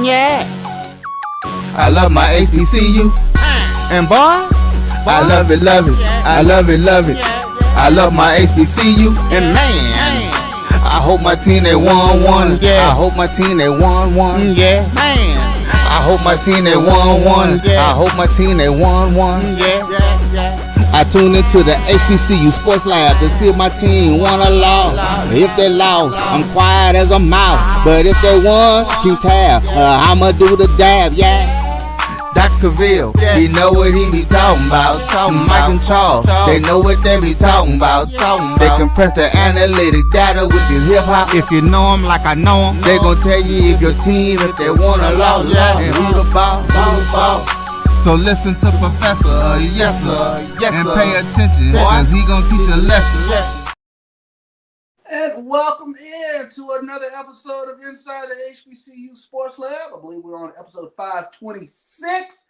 Yeah. I love my HBCU. And boy, I love it, love it. I love it, love it. I love my HBCU. And man, I hope my team they won. Yeah. I hope my team they won. Yeah. Man. I hope my team they won. I hope my team they won. Yeah. I tune into the HBCU Sports Lab to see if my team won or lost. If they lost, I'm quiet as a mouse. But if they won, keep tab. I'ma do the dab, yeah. Dr. Cavil, he know what he be talking about. Mike and Charles, they know what they be talking about. They compress the analytic data with this hip hop. If you know them like I know them, they gon' tell you if your team, if they won or lost, and who the ball. So listen to Professor, yes sir, and pay attention, cause he gon' teach a lesson. And welcome in to another episode of Inside the HBCU Sports Lab. I believe we're on episode 526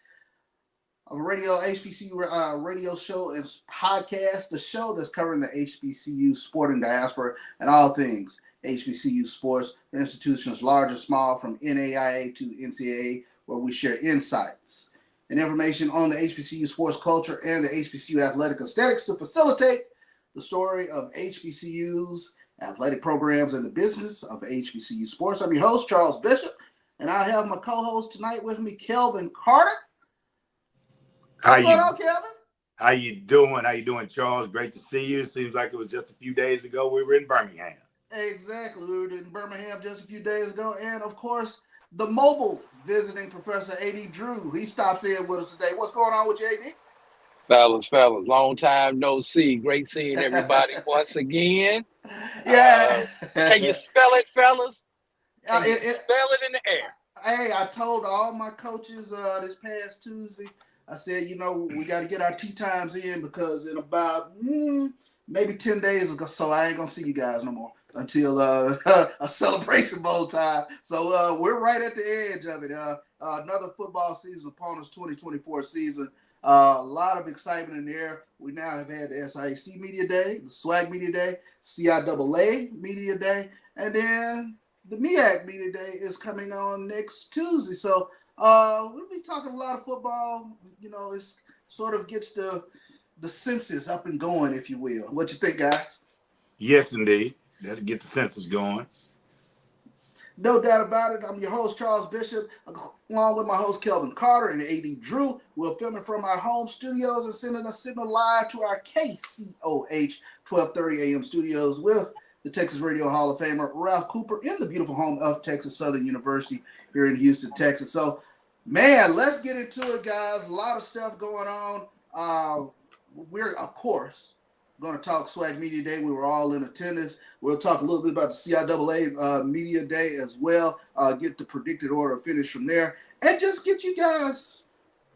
of a HBCU radio show and podcast, the show that's covering the HBCU sporting diaspora and all things HBCU sports, the institutions large and small, from NAIA to NCAA, where we share insights and information on the HBCU sports culture and the HBCU athletic aesthetics to facilitate the story of HBCUs, athletic programs, and the business of HBCU sports. I'm your host, Charles Bishop, and I have my co-host tonight with me, Kelvin Carter. What's going on, Kelvin? How you doing? How you doing, Charles? Great to see you. Seems like it was just a few days ago we were in Birmingham. Exactly. We were in Birmingham just a few days ago, and of course, the mobile visiting Professor A.D. Drew. He stops in with us today. What's going on with you, A.D.? Fellas, long time no see. Great seeing everybody once again. Yeah. Can you spell it, fellas? Spell it in the air. Hey, I told all my coaches this past Tuesday, I said, we got to get our tea times in, because in about maybe 10 days ago, so I ain't going to see you guys no more until a celebration bowl time. So we're right at the edge of it. Another football season upon us, 2024 season. A lot of excitement in there. We now have had the SIAC Media Day, the SWAC Media Day, CIAA Media Day, and then the MEAC Media Day is coming on next Tuesday. So we'll be talking a lot of football. It sort of gets the census up and going, if you will. What you think, guys? Yes, indeed. That'll get the census going. No doubt about it. I'm your host, Charles Bishop, along with my host, Kelvin Carter, and A.D. Drew. We're filming from our home studios and sending a signal live to our KCOH 1230 AM studios with the Texas Radio Hall of Famer, Ralph Cooper, in the beautiful home of Texas Southern University here in Houston, Texas. So, man, let's get into it, guys. A lot of stuff going on. We're, of course, going to talk SWAC Media Day. We were all in attendance. We'll talk a little bit about the CIAA Media Day as well, get the predicted order of finish from there, and just get you guys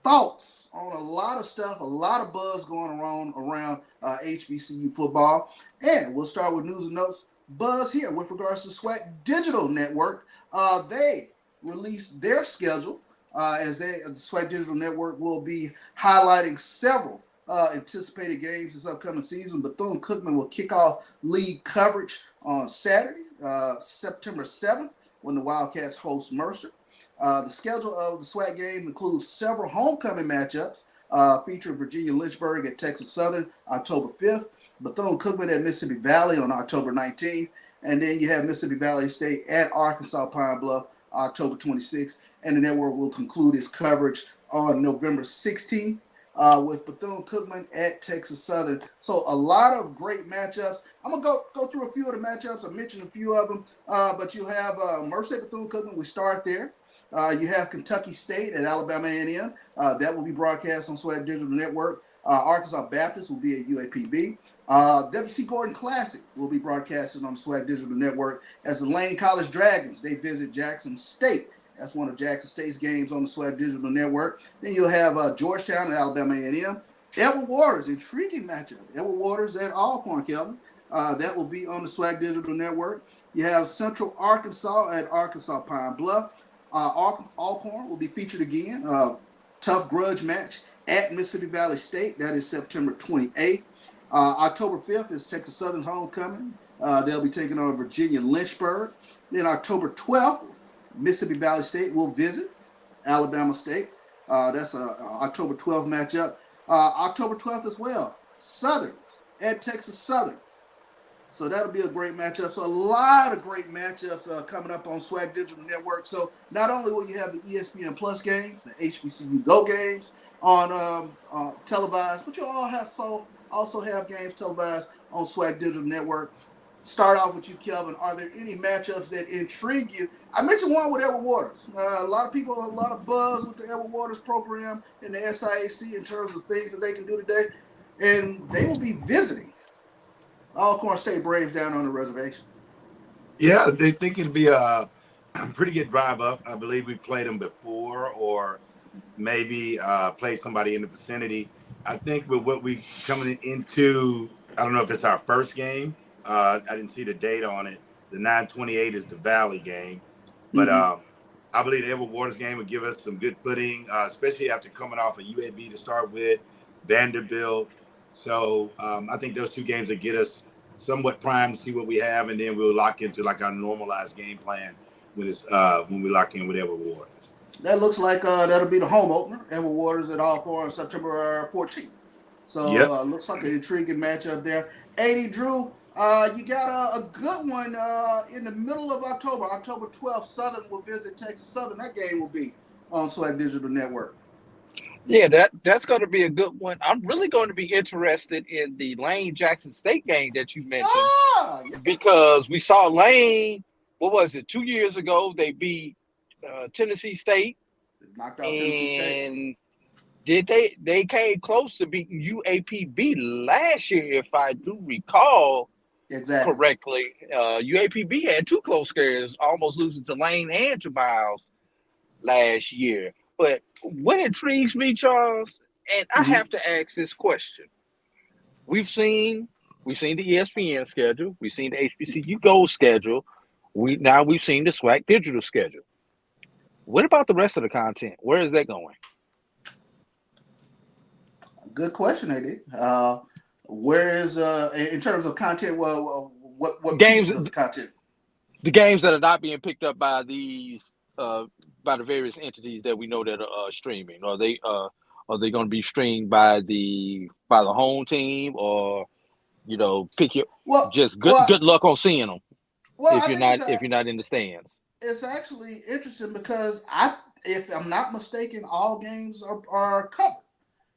thoughts on a lot of stuff, a lot of buzz going around HBCU football. And we'll start with news and notes buzz here with regards to SWAC Digital Network. They released their schedule the SWAC Digital Network will be highlighting several anticipated games this upcoming season. Bethune-Cookman will kick off league coverage on Saturday, September 7th, when the Wildcats host Mercer. The schedule of the SWAC game includes several homecoming matchups featuring Virginia Lynchburg at Texas Southern October 5th, Bethune-Cookman at Mississippi Valley on October 19th, and then you have Mississippi Valley State at Arkansas Pine Bluff October 26th, and the network will conclude its coverage on November 16th. With Bethune-Cookman at Texas Southern. So a lot of great matchups. I'm going to go through a few of the matchups. I mentioned a few of them, but you have Mercer at Bethune-Cookman. We start there. You have Kentucky State at Alabama A&M. That will be broadcast on SWAC Digital Network. Arkansas Baptist will be at UAPB. WC Gordon Classic will be broadcasted on the SWAC Digital Network as the Lane College Dragons. They visit Jackson State. That's one of Jackson State's games on the SWAC Digital Network. Then you'll have Georgetown and Alabama A&M. Edward Waters, intriguing matchup. Edward Waters at Alcorn, Kelvin. That will be on the SWAC Digital Network. You have Central Arkansas at Arkansas Pine Bluff. Alcorn will be featured again. Tough grudge match at Mississippi Valley State. That is September 28th. October 5th is Texas Southern's homecoming. They'll be taking on Virginia Lynchburg. Then October 12th, Mississippi Valley State will visit Alabama State. That's a October 12th matchup. October 12th as well, Southern at Texas Southern. So that'll be a great matchup. So a lot of great matchups coming up on SWAC Digital Network. So not only will you have the ESPN Plus games, the HBCU Go games on televised, but you'll also have games televised on SWAC Digital Network. Start off with you, Kelvin. Are there any matchups that intrigue you? I mentioned one with Edward Waters. A lot of buzz with the Edward Waters program in the SIAC in terms of things that they can do today. And they will be visiting Alcorn State Braves down on the reservation. Yeah, they think it'll be a pretty good drive up. I believe we played them before, or maybe played somebody in the vicinity. I think with what we coming into, I don't know if it's our first game. I didn't see the date on it. The 9/28 is the Valley game. But I believe the Edward Waters game would give us some good footing, especially after coming off a UAB to start with, Vanderbilt. So I think those two games will get us somewhat primed to see what we have, and then we'll lock into like our normalized game plan when we lock in with Edward Waters. That looks like that'll be the home opener, Edward Waters at Alcorn, September 14th. So looks like an intriguing matchup there. 80 Drew, you got a good one in the middle of October. October 12th, Southern will visit Texas Southern. That game will be on SWAC Digital Network. Yeah, that's going to be a good one. I'm really going to be interested in the Lane Jackson State game that you mentioned because we saw Lane. What was it? 2 years ago, they beat Tennessee State. Knocked out Tennessee State. And they came close to beating UAPB last year, if I do recall correctly. UAPB had two close scares, almost losing to Lane and to Miles last year. But what intrigues me, Charles, and I have to ask this question. We've seen the ESPN schedule. We've seen the HBCU Gold schedule. We've seen the SWAC Digital schedule. What about the rest of the content? Where is that going? Good question, AD. Where is in terms of content? Well, what games of the content? The games that are not being picked up by these by the various entities that we know that are streaming. Are they going to be streamed by the home team, or pick your good luck on seeing them if you're not in the stands? It's actually interesting because if I'm not mistaken, all games are covered.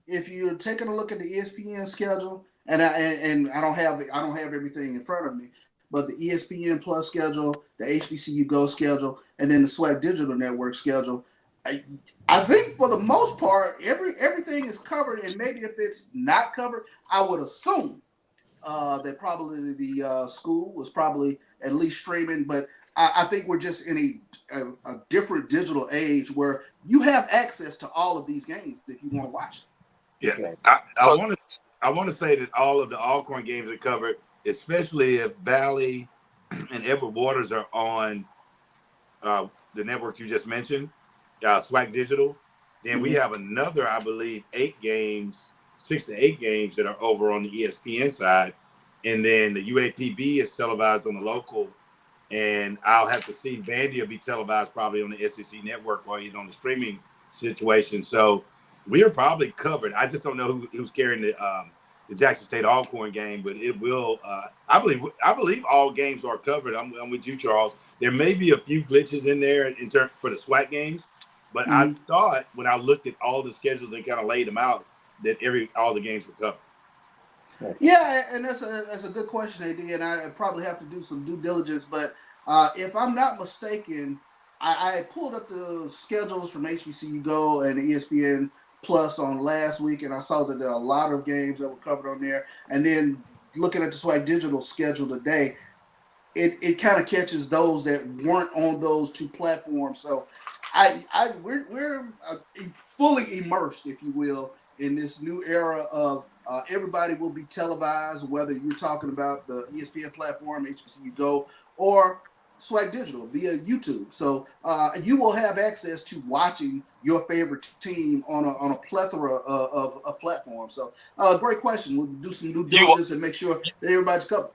If you're taking a look at the ESPN schedule, and I don't have everything in front of me, but the ESPN Plus schedule, the HBCU Go schedule, and then the SWAC Digital Network schedule, I think for the most part, everything is covered. And maybe if it's not covered, I would assume that probably the school was probably at least streaming. But I think we're just in a different digital age where you have access to all of these games if you want to watch them. Yeah, I want to say that all of the Alcorn games are covered, especially if Valley and Edward Waters are on the network you just mentioned, SWAC Digital. Then we have another, I believe, 6 to 8 games that are over on the ESPN side. And then the UAPB is televised on the local. And I'll have to see Vandy will be televised probably on the SEC network or either on the streaming situation. So we are probably covered. I just don't know who's carrying the Jackson State Alcorn game, but it will. I believe all games are covered. I'm with you, Charles. There may be a few glitches in there for the SWAC games, but I thought when I looked at all the schedules and kind of laid them out that all the games were covered. Yeah, and that's a good question, AD, and I probably have to do some due diligence. But if I'm not mistaken, I pulled up the schedules from HBCU Go and the ESPN Plus on last week, and I saw that there are a lot of games that were covered on there. And then looking at the SWAC Digital schedule today, it kind of catches those that weren't on those two platforms. So we're fully immersed, if you will, in this new era of everybody will be televised, whether you're talking about the ESPN platform, HBCU Go, or SWAC Digital via YouTube. So you will have access to watching your favorite team on a plethora of platforms. So great question. We'll do some due diligence and make sure that everybody's covered.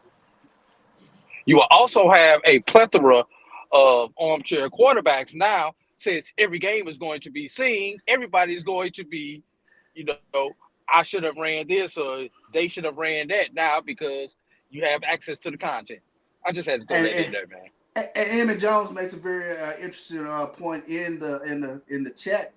You will also have a plethora of armchair quarterbacks now, since every game is going to be seen, everybody's going to be, I should have ran this or they should have ran that now because you have access to the content. I just had to throw that in there, man. And Emmett Jones makes a very interesting point in the chat.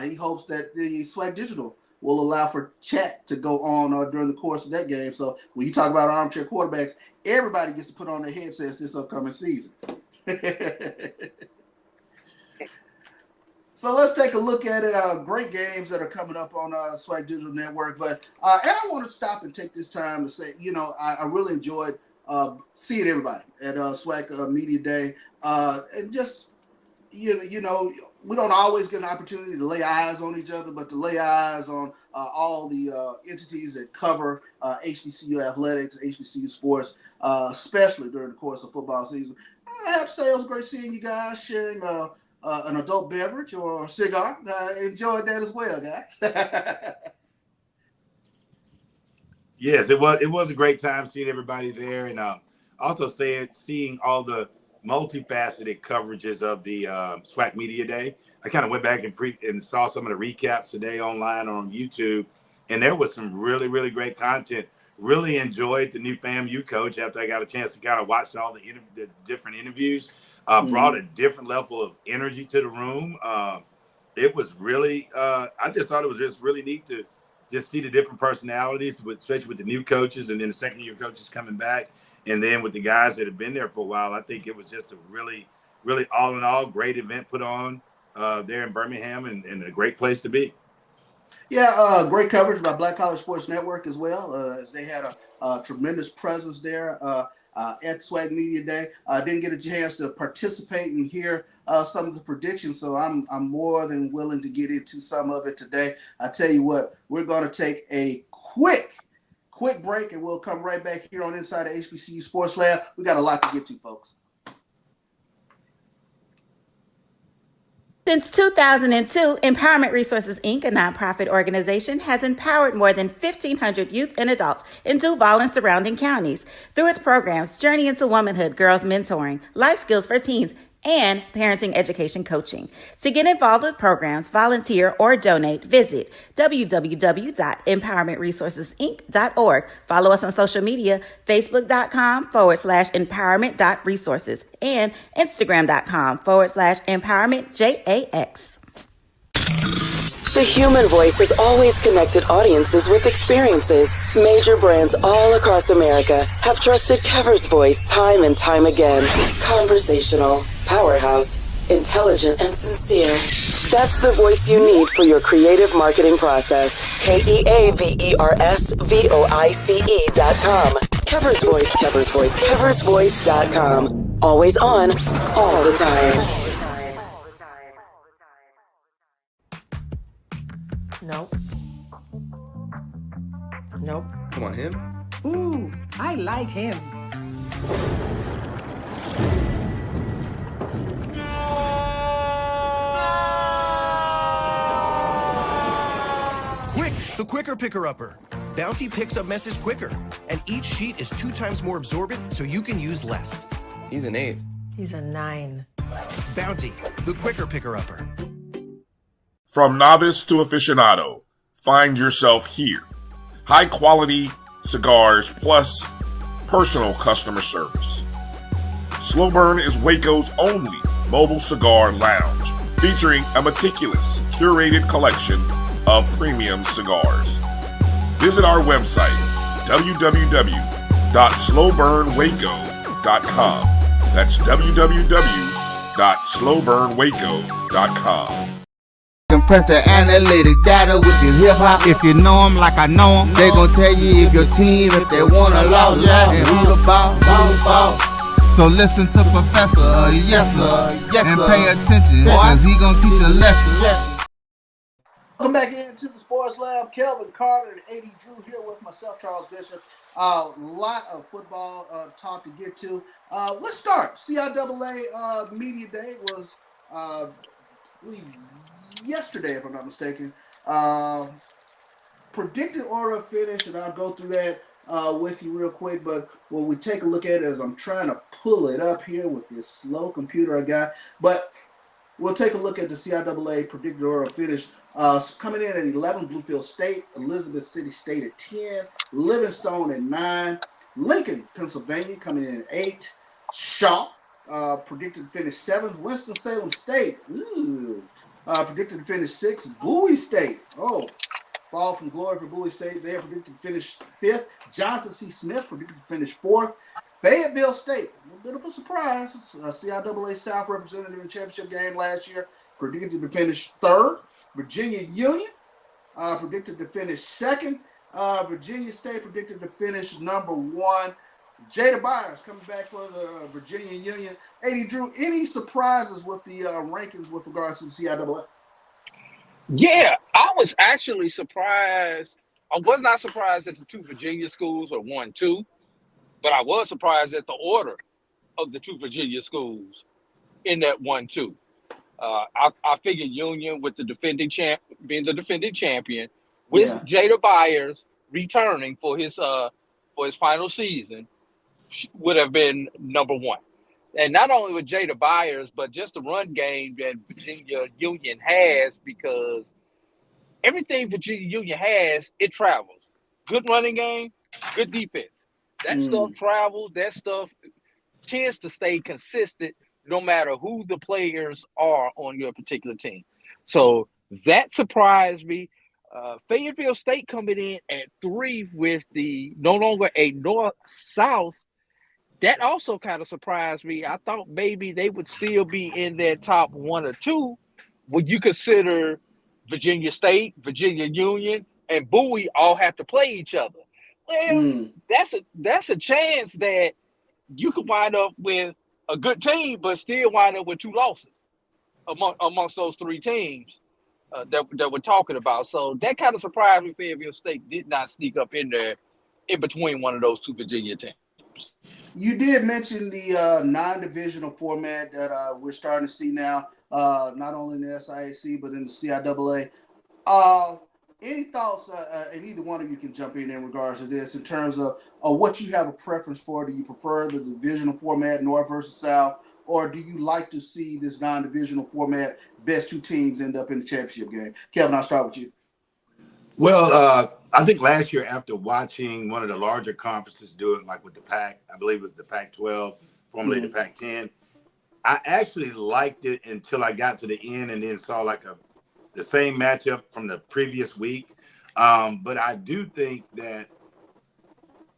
He hopes that the SWAC Digital will allow for chat to go on during the course of that game. So when you talk about armchair quarterbacks, everybody gets to put on their headsets this upcoming season. So let's take a look at it. Great games that are coming up on SWAC Digital Network. But and I want to stop and take this time to say, I really enjoyed seeing everybody at SWAC Media Day. And just, we don't always get an opportunity to lay eyes on each other, but to lay eyes on all the entities that cover HBCU athletics, HBCU sports, especially during the course of football season. I have to say it was great seeing you guys sharing an adult beverage or a cigar. Enjoyed that as well, guys. Yes, it was a great time seeing everybody there, and also seeing all the multifaceted coverages of the SWAC Media Day. I kind of went back and saw some of the recaps today online on YouTube, and there was some really, really great content. Really enjoyed the new FAMU coach after I got a chance to kind of watch all the different interviews. Brought a different level of energy to the room. It was really, I just thought it was just really neat to just see the different personalities, especially with the new coaches and then the second-year coaches coming back. And then with the guys that have been there for a while, I think it was just a really, really all in all great event put on there in Birmingham and a great place to be. Yeah, great coverage by Black College Sports Network as well, as they had a tremendous presence there at SWAC Media Day. Didn't get a chance to participate and hear some of the predictions, so I'm more than willing to get into some of it today. I tell you what, we're going to take a quick break, and we'll come right back here on Inside the HBCU Sports Lab. We got a lot to get to, folks. Since 2002, Empowerment Resources, Inc., a nonprofit organization, has empowered more than 1,500 youth and adults in Duval and surrounding counties through its programs Journey into Womanhood, Girls Mentoring, Life Skills for Teens, and Parenting Education Coaching. To get involved with programs, volunteer, or donate, visit www.empowermentresourcesinc.org. Follow us on social media, facebook.com/empowerment.resources and instagram.com/empowermentjax. The human voice has always connected audiences with experiences. Major brands all across America have trusted Kever's voice time and time again. Conversational, powerhouse, intelligent, and sincere. That's the voice you need for your creative marketing process. KEAVERSVOICE.com. Kever's Voice, Kever's Voice, KeversVoice.com. Always on, all the time. Nope. Come on, him? Ooh, I like him. Quick, the quicker picker-upper. Bounty picks up messes quicker, and each sheet is 2 times more absorbent, so you can use less. He's an 8. He's a 9. Bounty, the quicker picker-upper. From novice to aficionado, find yourself here. High quality cigars plus personal customer service. Slow Burn is Waco's only mobile cigar lounge, featuring a meticulous, curated collection of premium cigars. Visit our website, www.slowburnwaco.com. That's www.slowburnwaco.com. Compress the analytic data with your hip-hop. If you know them like I know them, they gon' tell you if your team, if they wanna lose, and who the ball. So listen to Professor, yes sir, and pay attention, cause he gon' teach a lesson. Welcome back into the Sports Lab. Kelvin Carter and A.D. Drew here with myself, Charles Bishop. A lot of football talk to get to. Let's start. CIAA Media Day was, I believe, yesterday, if I'm not mistaken. Predicted order of finish, and I'll go through that. with you real quick, but when we take a look at it, as I'm trying to pull it up here with this slow computer I got, but we'll take a look at the CIAA predicted order of finish. Coming in at 11, Bluefield State, Elizabeth City State at 10, Livingstone at 9, Lincoln, Pennsylvania coming in at 8, Shaw predicted to finish 7th, Winston-Salem State, predicted to finish 6th, Bowie State, fall from glory for Bowie State. They are predicted to finish 5th. Johnson C. Smith predicted to finish 4th. Fayetteville State, a bit of a surprise. CIAA South representative in the championship game last year, predicted to finish 3rd. Virginia Union predicted to finish 2nd. Virginia State predicted to finish number 1. Jada Byers coming back for the Virginia Union. AD Drew, any surprises with the rankings with regards to the CIAA? Yeah, I was actually surprised. I was not surprised that the 2 Virginia schools are 1-2, but I was surprised at the order of the 2 Virginia schools in that 1-2. I figured Union with the defending being the defending champion, with Jada Byers returning for his final season, would have been number 1. And not only with Jada Byers, but just the run game that Virginia Union has, because everything Virginia Union has, it travels. Good running game, good defense. That stuff travels. That stuff tends to stay consistent no matter who the players are on your particular team. So that surprised me. Fayetteville State coming in at 3 with the no longer a north-south. That also kind of surprised me. I thought maybe they would still be in their top 1 or 2 when you consider Virginia State, Virginia Union, and Bowie all have to play each other. Well, that's a chance that you could wind up with a good team, but still wind up with 2 losses amongst those 3 teams that we're talking about. So that kind of surprised me. Fayetteville State did not sneak up in there in between one of those 2 Virginia teams. You did mention the non-divisional format that we're starting to see now, not only in the SIAC, but in the CIAA. Any thoughts, and either one of you can jump in regards to this, in terms of what you have a preference for? Do you prefer the divisional format, North versus South, or do you like to see this non-divisional format, best 2 teams end up in the championship game? Kevin, I'll start with you. Well, I think last year, after watching one of the larger conferences do it, like with the Pac, I believe it was the Pac-12, formerly the Pac-10, I actually liked it until I got to the end and then saw like the same matchup from the previous week. But I do think that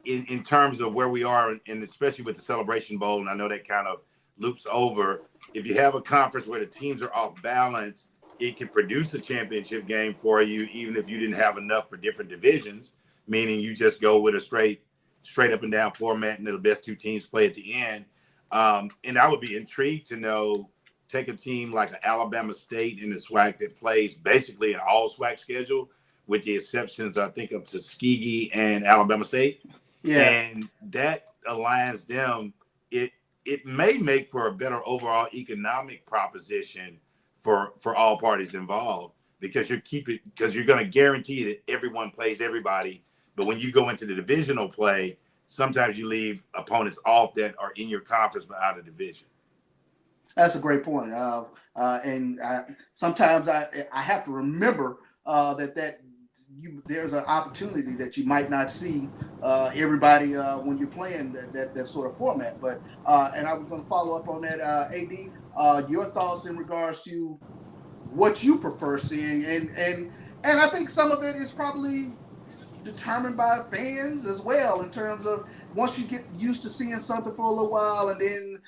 in terms of where we are, and especially with the Celebration Bowl, and I know that kind of loops over, if you have a conference where the teams are off balance, it can produce a championship game for you, even if you didn't have enough for different divisions, meaning you just go with a straight up and down format and the best 2 teams play at the end. And I would be intrigued to know, take a team like an Alabama State in the SWAC that plays basically an all SWAC schedule, with the exceptions, I think, of Tuskegee and Alabama State. Yeah. And that aligns them. It may make for a better overall economic proposition for all parties involved, because you're going to guarantee that everyone plays everybody. But when you go into the divisional play, sometimes you leave opponents off that are in your conference but out of division. That's a great point. Sometimes I have to remember there's an opportunity that you might not see everybody when you're playing that sort of format. But and I was going to follow up on that, AD. Your thoughts in regards to what you prefer seeing, and I think some of it is probably determined by fans as well, in terms of once you get used to seeing something for a little while, and then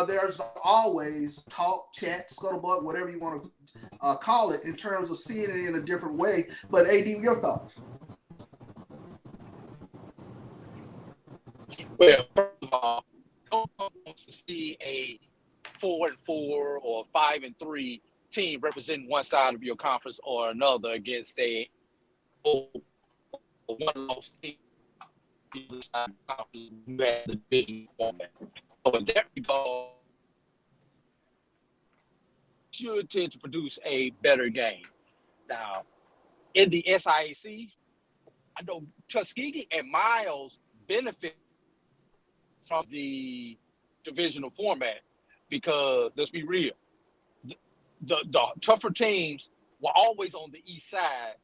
there's always talk, chat, scuttlebutt, whatever you want to call it, in terms of seeing it in a different way. But AD, your thoughts? Well, first of all, no one wants to see a 4-4 or 5-3 team representing one side of your conference or another against a one-loss team. You have the division format. So in that regard, should tend to produce a better game. Now, in the SIAC, I know Tuskegee and Miles benefit from the divisional format because let's be real, the tougher teams were always on the east side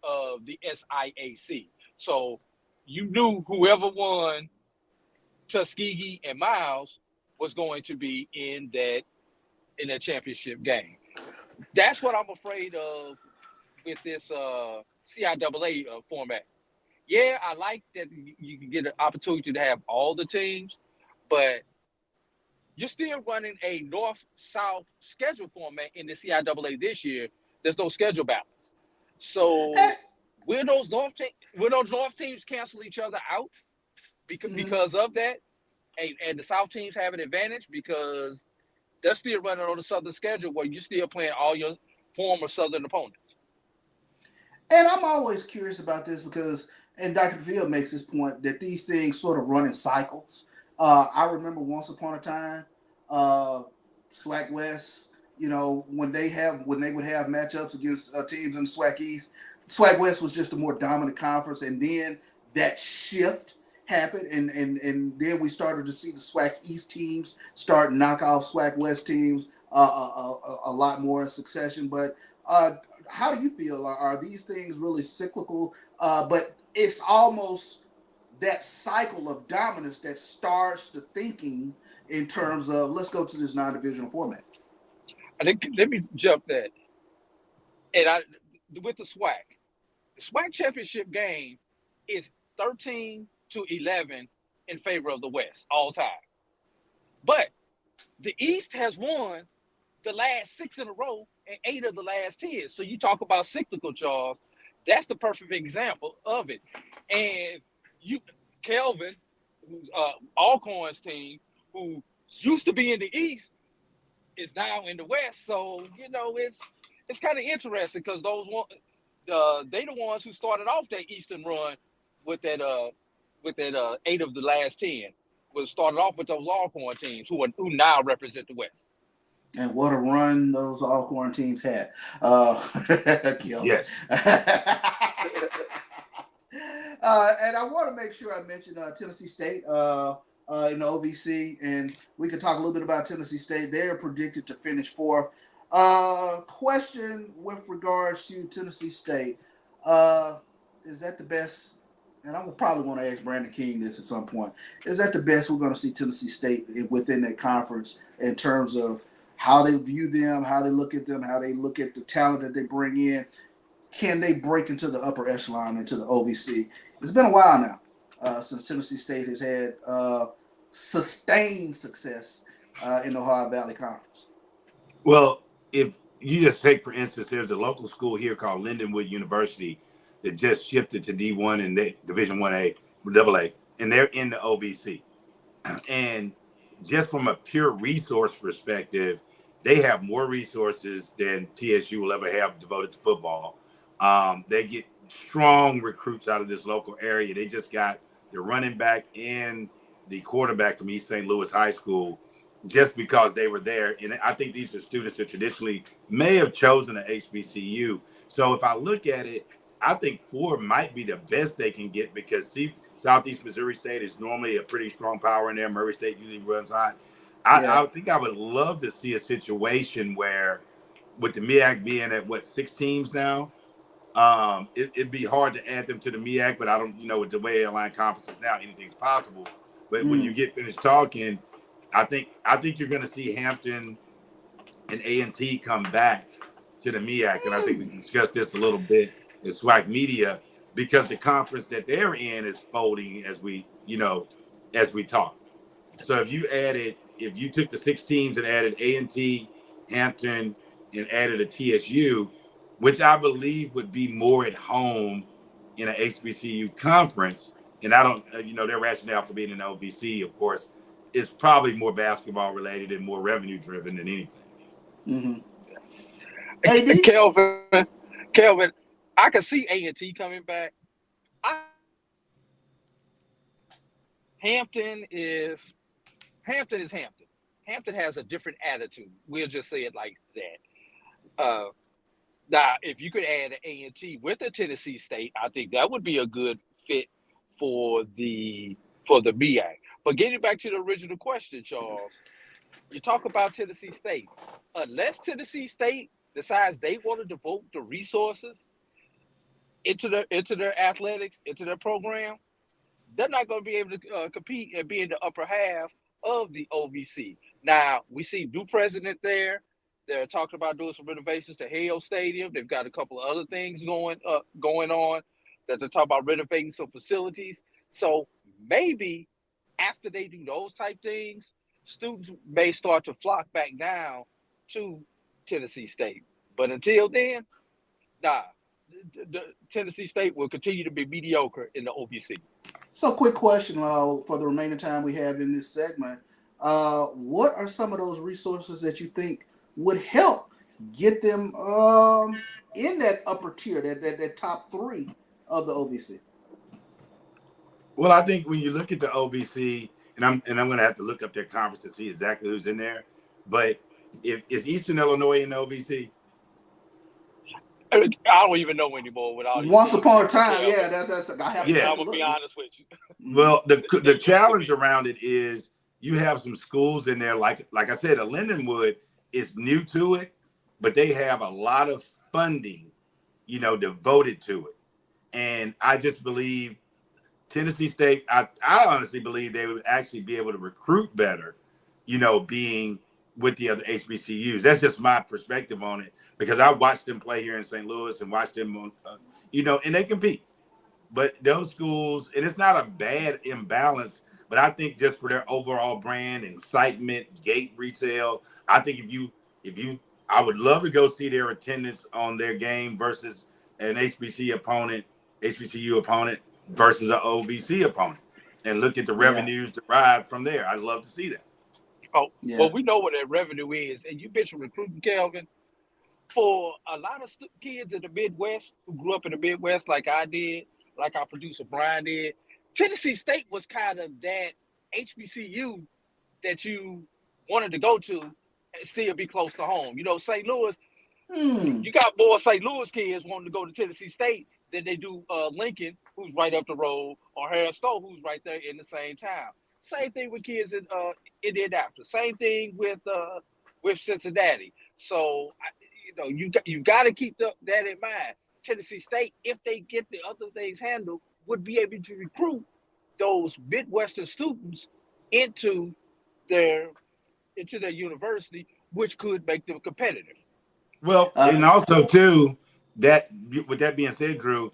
of the SIAC. So you knew whoever won Tuskegee and Miles was going to be in that championship game. That's what I'm afraid of with this CIAA format. Yeah, I like that you can get an opportunity to have all the teams, but you're still running a north-south schedule format in the CIAA this year. There's no schedule balance. So will those north teams cancel each other out because of that? And the south teams have an advantage because they're still running on the southern schedule where you're still playing all your former southern opponents. And I'm always curious about this because, and Dr. Cavil makes this point, that these things sort of run in cycles. I remember once upon a time, SWAC West, you know, when they would have matchups against teams in the SWAC East, SWAC West was just a more dominant conference, and then that shift happened, and then we started to see the SWAC East teams start knock off SWAC West teams a lot more in succession. But how do you feel? Are these things really cyclical? But it's almost that cycle of dominance that starts the thinking in terms of let's go to this non-divisional format. I think let me jump that. And with the SWAC championship game is 13-11 in favor of the West all time. But the East has won the last 6 in a row and 8 of the last 10. So you talk about cyclical, Charles. That's the perfect example of it. And Kelvin, who's Alcorn's team, who used to be in the East, is now in the West. So, you know, it's kind of interesting because they the ones who started off that Eastern run with that 8 of the last 10. Was started off with those Alcorn teams who now represent the West. And what a run those Alcorn teams had. Yes. And I want to make sure I mention Tennessee State in the OVC, and we can talk a little bit about Tennessee State. They're predicted to finish 4th. Question with regards to Tennessee State. Is that the best? And I will probably want to ask Brandon King this at some point. Is that the best we're going to see Tennessee State within that conference in terms of how they view them, how they look at them, how they look at the talent that they bring in? Can they break into the upper echelon, into the OVC? It's been a while now since Tennessee State has had sustained success in the Ohio Valley Conference. Well, if you just take, for instance, there's a local school here called Lindenwood University that just shifted to D1 and Division 1A, AA, and they're in the OVC. And just from a pure resource perspective, they have more resources than TSU will ever have devoted to football. They get strong recruits out of this local area. They just got the running back and the quarterback from East St. Louis High School just because they were there. And I think these are students that traditionally may have chosen an HBCU. So if I look at it, I think 4 might be the best they can get because Southeast Missouri State is normally a pretty strong power in there. Murray State usually runs hot. I think I would love to see a situation where with the MEAC being at 6 teams now, it'd be hard to add them to the MEAC, but I don't, with the way airline conference is now, anything's possible. But when you get finished talking, I think you're going to see Hampton and A&T come back to the MEAC, and I think we discussed this a little bit in SWAC Media because the conference that they're in is folding as we talk. So if you took the 6 teams and added A&T, Hampton, and added a TSU, which I believe would be more at home in an HBCU conference, and I don't, their rationale for being in the OVC, of course, is probably more basketball related and more revenue driven than anything. Mm-hmm. Kelvin, I can see A&T coming back. Hampton is Hampton. Hampton has a different attitude. We'll just say it like that. Now, if you could add an A&T with a Tennessee State, I think that would be a good fit for the for the BA. But getting back to the original question, Charles, you talk about Tennessee State. Unless Tennessee State decides they want to devote the resources into their athletics, into their program, they're not going to be able to compete and be in the upper half of the OVC. Now, we see new president there. They're talking about doing some renovations to Hale Stadium. They've got a couple of other things going on that they're talking about renovating some facilities. So maybe after they do those type things, students may start to flock back down to Tennessee State. But until then, the Tennessee State will continue to be mediocre in the OVC. So, quick question for the remaining time we have in this segment. What are some of those resources that you think would help get them in that upper tier, that top 3 of the OVC? Well, I think when you look at the OVC, and I'm going to have to look up their conference to see exactly who's in there. But is Eastern Illinois in the OVC? I don't even know anymore. Once upon a time, yeah, that's. I have to. I'm gonna be honest with you. Well, the challenge around it is you have some schools in there, like I said, a Lindenwood is new to it, but they have a lot of funding, devoted to it, and I just believe Tennessee State. I honestly believe they would actually be able to recruit better, being with the other HBCUs. That's just my perspective on it, because I watched them play here in St. Louis and watched them on, and they compete. But those schools, and it's not a bad imbalance, but I think just for their overall brand, excitement, gate retail, I think I would love to go see their attendance on their game versus an HBCU opponent versus an OVC opponent, and look at the revenues derived from there. I'd love to see that. Oh, yeah. Well, we know what that revenue is. And you mentioned recruiting, Kelvin. For a lot of kids in the Midwest who grew up in the Midwest like I did, like our producer Brian did, Tennessee State was kind of that HBCU that you wanted to go to and still be close to home. St. Louis, you got more St. Louis kids wanting to go to Tennessee State than they do Lincoln, who's right up the road, or Harris Stowe, who's right there in the same town. Same thing with kids in Indianapolis. Same thing with Cincinnati. So, you got to keep that in mind. Tennessee State, if they get the other things handled, would be able to recruit those Midwestern students into their university, which could make them competitive. Well, and also too, with that being said, Drew,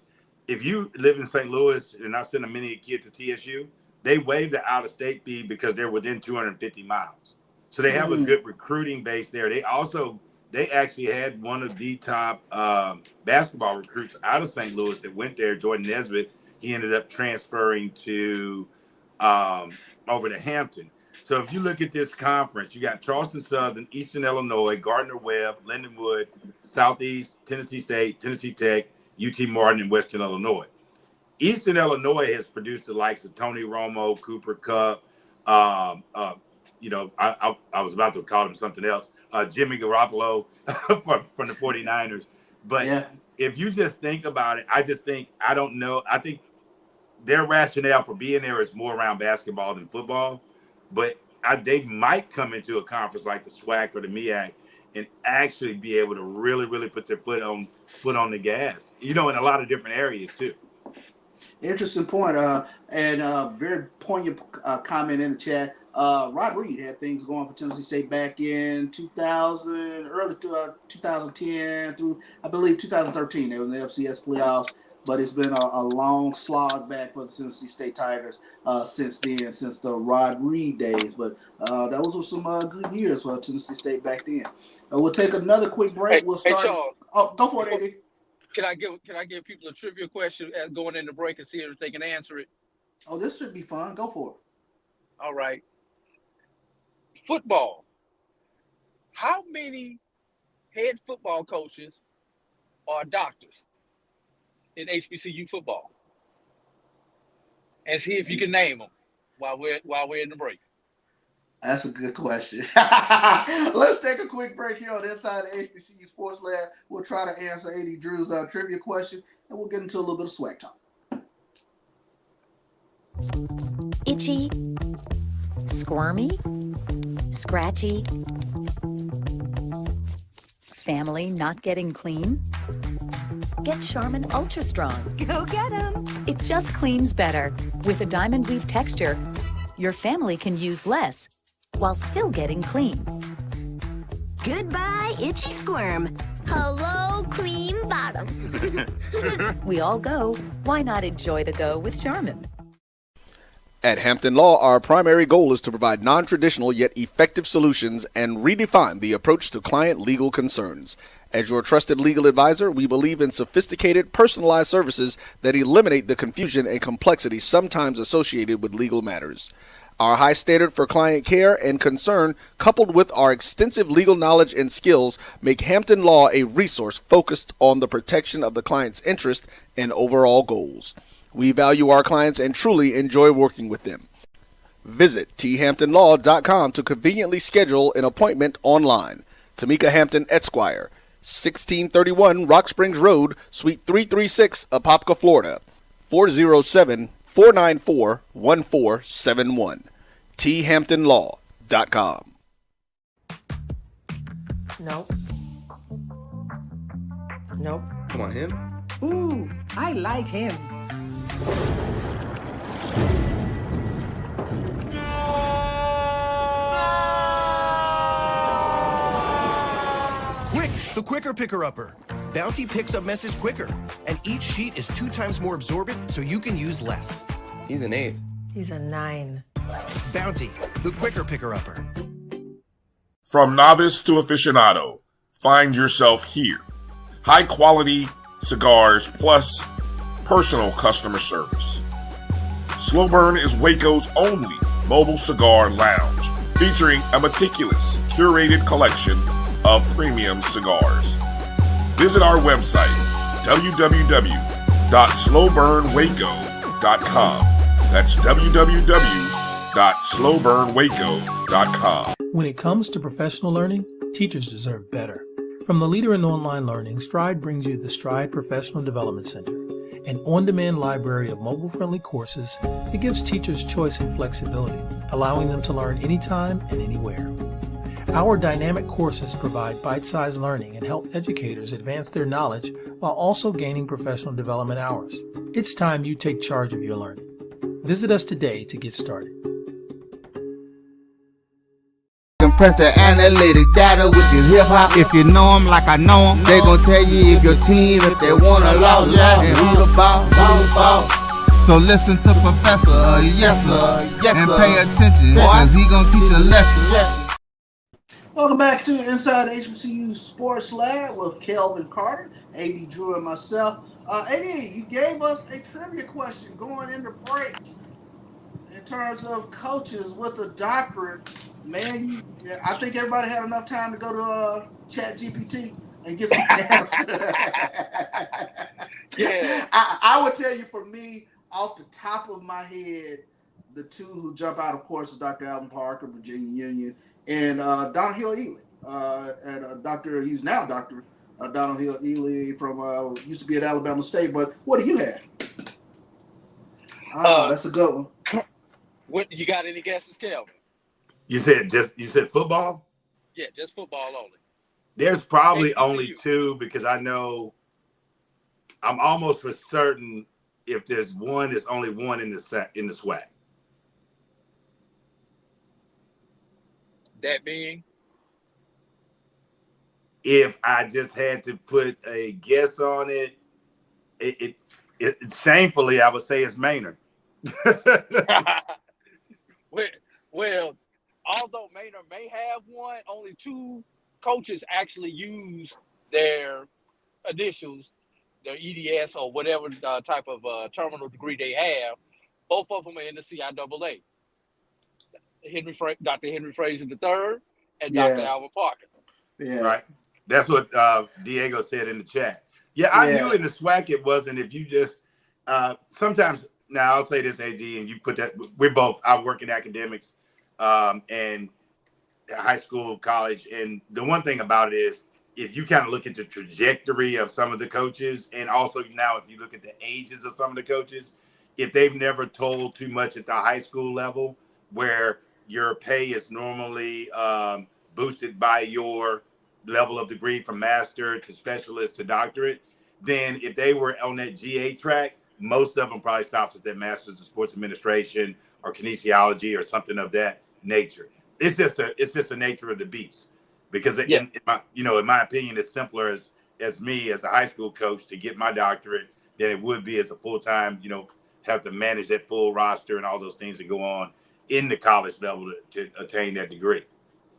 if you live in St. Louis and I send a many kid to TSU, they waive the out-of-state fee because they're within 250 miles. So they have a good recruiting base there. They actually had one of the top basketball recruits out of St. Louis that went there, Jordan Nesbitt. He ended up transferring to over to Hampton. So if you look at this conference, you got Charleston Southern, Eastern Illinois, Gardner-Webb, Lindenwood, Southeast, Tennessee State, Tennessee Tech, UT Martin, and Western Illinois. Eastern Illinois has produced the likes of Tony Romo, Cooper Kupp. I was about to call him something else, Jimmy Garoppolo from the 49ers. But if you just think about it, I think their rationale for being there is more around basketball than football. But they might come into a conference like the SWAC or the MEAC and actually be able to really, really put their foot on the gas, in a lot of different areas too. Interesting point, and very poignant comment in the chat. Rod Reed had things going for Tennessee State back in 2000, early 2010 through, I believe, 2013. They were in the FCS playoffs, but it's been a long slog back for the Tennessee State Tigers since then, since the Rod Reed days. But those were some good years for Tennessee State back then. We'll take another quick break. We'll start. Hey, Charles, go for it, AD. Can I give people a trivia question going in the break and see if they can answer it? Oh, this should be fun. Go for it. All right. Football. How many head football coaches are doctors in HBCU football? And see if you can name them while we're in the break. That's a good question. Let's take a quick break here on the inside of HBCU Sports Lab. We'll try to answer AD Drew's trivia question, and we'll get into a little bit of SWAC talk. Itchy? Squirmy? Scratchy? Family not getting clean? Get Charmin Ultra Strong. Go get 'em! It just cleans better. With a diamond weave texture, your family can use less while still getting clean. Goodbye, itchy squirm. Hello, cream bottom. We all go. Why not enjoy the go with Charmin? At Hampton Law, our primary goal is to provide non-traditional yet effective solutions and redefine the approach to client legal concerns. As your trusted legal advisor, we believe in sophisticated, personalized services that eliminate the confusion and complexity sometimes associated with legal matters. Our high standard for client care and concern, coupled with our extensive legal knowledge and skills, make Hampton Law a resource focused on the protection of the client's interest and overall goals. We value our clients and truly enjoy working with them. Visit thamptonlaw.com to conveniently schedule an appointment online. Tamika Hampton Esquire, 1631 Rock Springs Road, Suite 336, Apopka, Florida, 407-494-1471. thamptonlaw.com. Nope. Nope. Come on, him? Ooh, I like him. Quick, the quicker picker-upper. Bounty picks up messes quicker, and each sheet is 2 times more absorbent, so you can use less. He's an 8. He's a 9. Bounty, the quicker picker-upper. From novice to aficionado, find yourself here. High quality cigars plus personal customer service. Slow Burn is Waco's only mobile cigar lounge, featuring a meticulous, curated collection of premium cigars. Visit our website, www.slowburnwaco.com. That's www.slowburnwaco.com. When it comes to professional learning, teachers deserve better. From the leader in online learning, Stride brings you the Stride Professional Development Center, an on-demand library of mobile-friendly courses that gives teachers choice and flexibility, allowing them to learn anytime and anywhere. Our dynamic courses provide bite-sized learning and help educators advance their knowledge while also gaining professional development hours. It's time you take charge of your learning. Visit us today to get started. Compress the analytic data with your hip hop. If you know them like I know them, they gon' tell you if your team, if they wanna lose, and who the ball. So listen to Professor, yes sir, and pay attention, cause he gon' teach a lesson. Welcome back to Inside HBCU Sports Lab with Kelvin Carter, AD Drew, and myself. AD, you gave us a trivia question going into break in terms of coaches with a doctorate. Man, I think everybody had enough time to go to ChatGPT and get some answers. Yeah. I would tell you, for me, off the top of my head, the two who jump out, of course, is Dr. Alvin Parker, Virginia Union, and Donald Hill Ely. He's now Dr. Donald Hill Ely from used to be at Alabama State. But what do you have? That's a good one. What you got? Any guesses, Kelvin? You said football? Yeah, just football only. There's probably HBCU. only two, because I know I'm almost for certain if there's one, there's only one in the SWAC. That being? If I just had to put a guess on it, it shamefully I would say it's Maynard. Well, although Maynard may have one, only two coaches actually use their initials, their EDS or whatever type of terminal degree they have. Both of them are in the CIAA. Dr. Henry Fraser III and Dr. Alvin Parker. Yeah. Right. That's what Diego said in the chat. Yeah, I knew in the SWAC it wasn't. If you just sometimes, now I'll say this, AD, and you put that, I work in academics and high school, college. And the one thing about it is, if you kind of look at the trajectory of some of the coaches, and also now if you look at the ages of some of the coaches, if they've never told too much at the high school level, where your pay is normally boosted by your level of degree from master to specialist to doctorate, then if they were on that GA track, most of them probably stops at that master's of sports administration or kinesiology or something of that nature. It's just the nature of the beast, because in my opinion, it's simpler as me as a high school coach to get my doctorate than it would be as a full-time, have to manage that full roster and all those things that go on in the college level to attain that degree.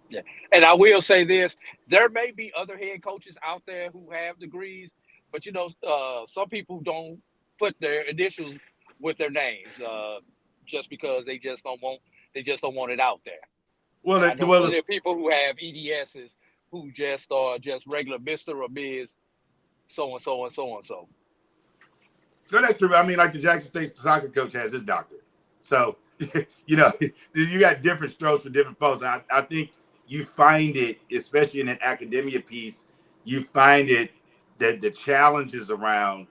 Yeah. And I will say this, there may be other head coaches out there who have degrees, but some people don't put their initials with their names just because they just don't want it out there. Well, I know plenty of people who have EDSs who just are just regular Mr. or Ms. so and so and so and so. So that's true. I mean, like the Jackson State soccer coach has his doctorate. So, you got different strokes for different folks. I think you find it, especially in an academia piece, you find it that the challenges around,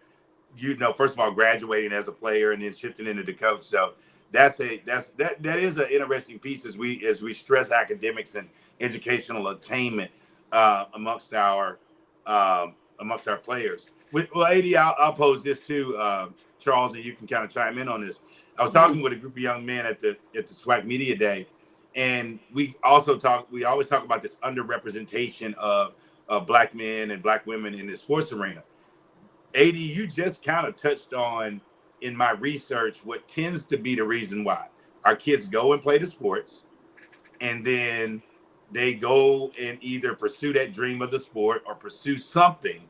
first of all, graduating as a player and then shifting into the coach. So that is an interesting piece as we stress academics and educational attainment amongst our players. Well, AD, I'll pose this too, Charles, and you can kind of chime in on this. I was talking with a group of young men at the SWAC Media Day, and we always talk about this underrepresentation of Black men and Black women in the sports arena. AD, you just kind of touched on, in my research, what tends to be the reason why our kids go and play the sports, and then they go and either pursue that dream of the sport or pursue something.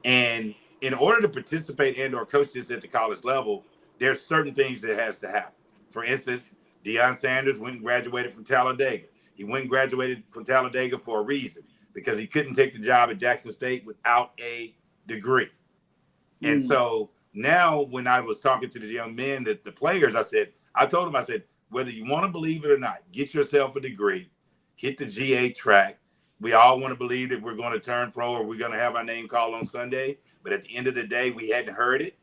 And in order to participate and or coach this at the college level, there's certain things that has to happen. For instance, Deion Sanders went and graduated from Talladega. He went and graduated from Talladega for a reason, because he couldn't take the job at Jackson State without a degree. And so now when I was talking to the young men, the players, I told them, whether you want to believe it or not, get yourself a degree, hit the GA track. We all want to believe that we're going to turn pro or we're going to have our name called on Sunday. But at the end of the day, we hadn't heard it.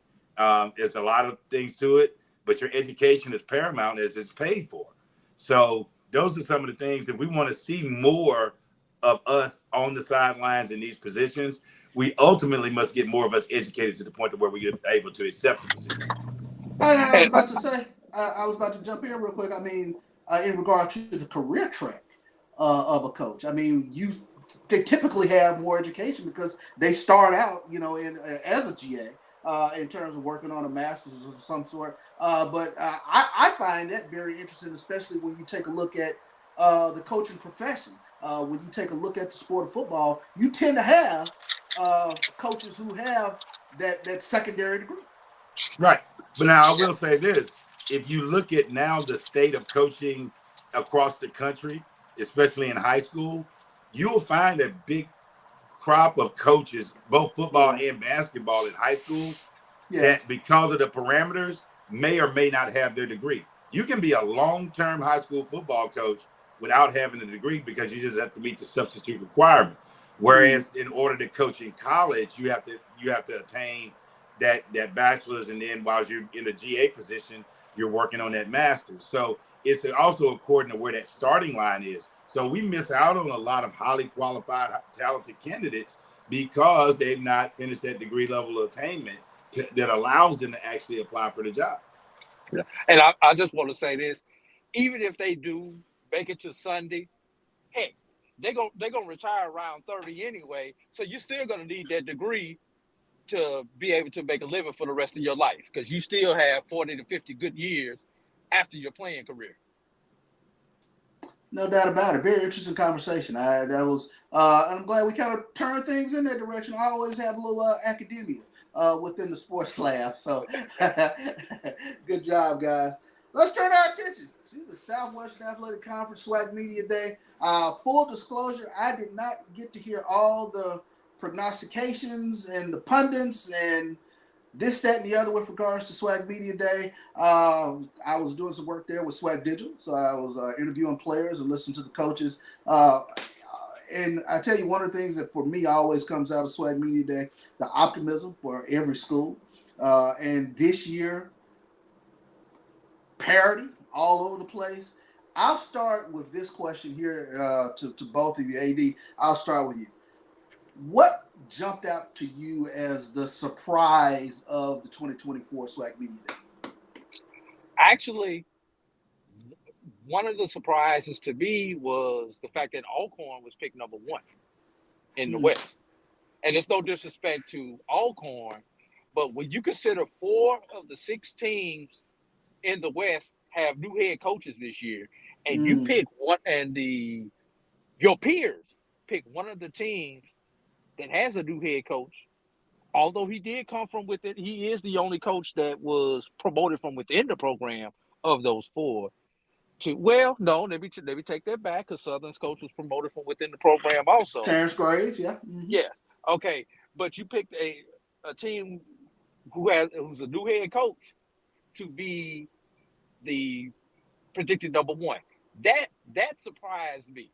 There's a lot of things to it, but your education is paramount as it's paid for. So those are some of the things that we want to see more of us on the sidelines in these positions. We ultimately must get more of us educated to the point to where we get able to accept the position. I was about to jump in real quick. I mean, in regard to the career track of a coach, I mean, they typically have more education because they start out, as a GA in terms of working on a master's of some sort. But I find that very interesting, especially when you take a look at the coaching profession. When you take a look at the sport of football, you tend to have coaches who have that secondary degree. Right. But now I will say this. If you look at now the state of coaching across the country, especially in high school, you'll find a big crop of coaches, both football and basketball in high school, that because of the parameters may or may not have their degree. You can be a long-term high school football coach without having a degree because you just have to meet the substitute requirement. Whereas in order to coach in college, you have to attain that bachelor's, and then while you're in the GA position, you're working on that master's. So it's also according to where that starting line is. So we miss out on a lot of highly qualified, talented candidates because they've not finished that degree level of attainment that allows them to actually apply for the job. Yeah. And I just want to say this, even if they do make it to Sunday, heck, they're gonna retire around 30 anyway. So you're still gonna need that degree to be able to make a living for the rest of your life, because you still have 40 to 50 good years after your playing career. No doubt about it. Very interesting conversation. I'm glad we kind of turned things in that direction. I always have a little academia within the sports lab. So good job, guys. Let's turn our attention to the Southwestern Athletic Conference SWAC Media Day. Full disclosure, I did not get to hear all the prognostications and the pundits and this, that, and the other with regards to SWAC Media Day. I was doing some work there with SWAC Digital, so I was interviewing players and listening to the coaches. And I tell you, one of the things that for me always comes out of SWAC Media Day, the optimism for every school. And this year, parity all over the place. I'll start with this question here to both of you. AD, I'll start with you. What jumped out to you as the surprise of the 2024 SWAC Media Day? Actually, one of the surprises to me was the fact that Alcorn was picked number 1 in the West. And it's no disrespect to Alcorn, but when you consider 4 of the 6 teams in the West have new head coaches this year, and you pick one, and your peers pick one of the teams that has a new head coach, although he did come from within, he is the only coach that was promoted from within the program of those 4. Let me take that back, because Southern's coach was promoted from within the program also. Terrence Graves, yeah. Yeah. Okay. But you picked a team who's a new head coach to be the predicted number 1. That surprised me.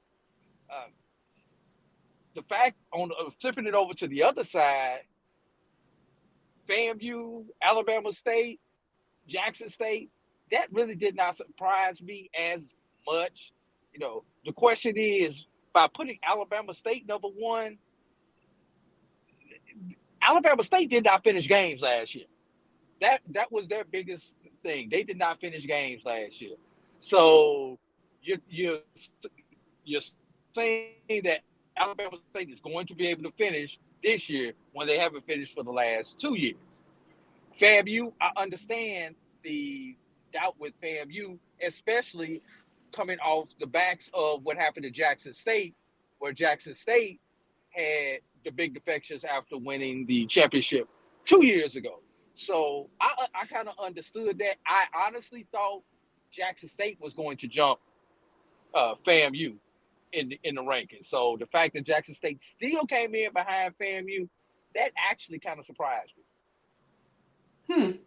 The fact on flipping it over to the other side, FAMU, Alabama State, Jackson State, that really did not surprise me as much. The question is, by putting Alabama State number 1, Alabama State did not finish games last year. That was their biggest thing. They did not finish games last year. So you're saying that Alabama State is going to be able to finish this year when they haven't finished for the last 2 years. FAMU, I understand the doubt with FAMU, especially coming off the backs of what happened to Jackson State, where Jackson State had the big defections after winning the championship 2 years ago. So I kind of understood that. I honestly thought Jackson State was going to jump FAMU in the rankings. So the fact that Jackson State still came in behind FAMU, that actually kind of surprised me.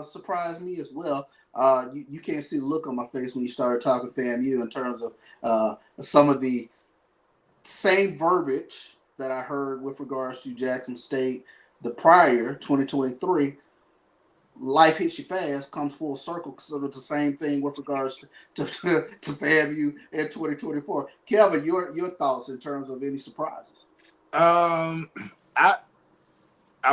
Surprised me as well. You can't see the look on my face when you started talking FAMU in terms of some of the same verbiage that I heard with regards to Jackson State the prior 2023. Life hits you fast, comes full circle, so it's the same thing with regards to FAMU in 2024. Kevin, your thoughts in terms of any surprises? I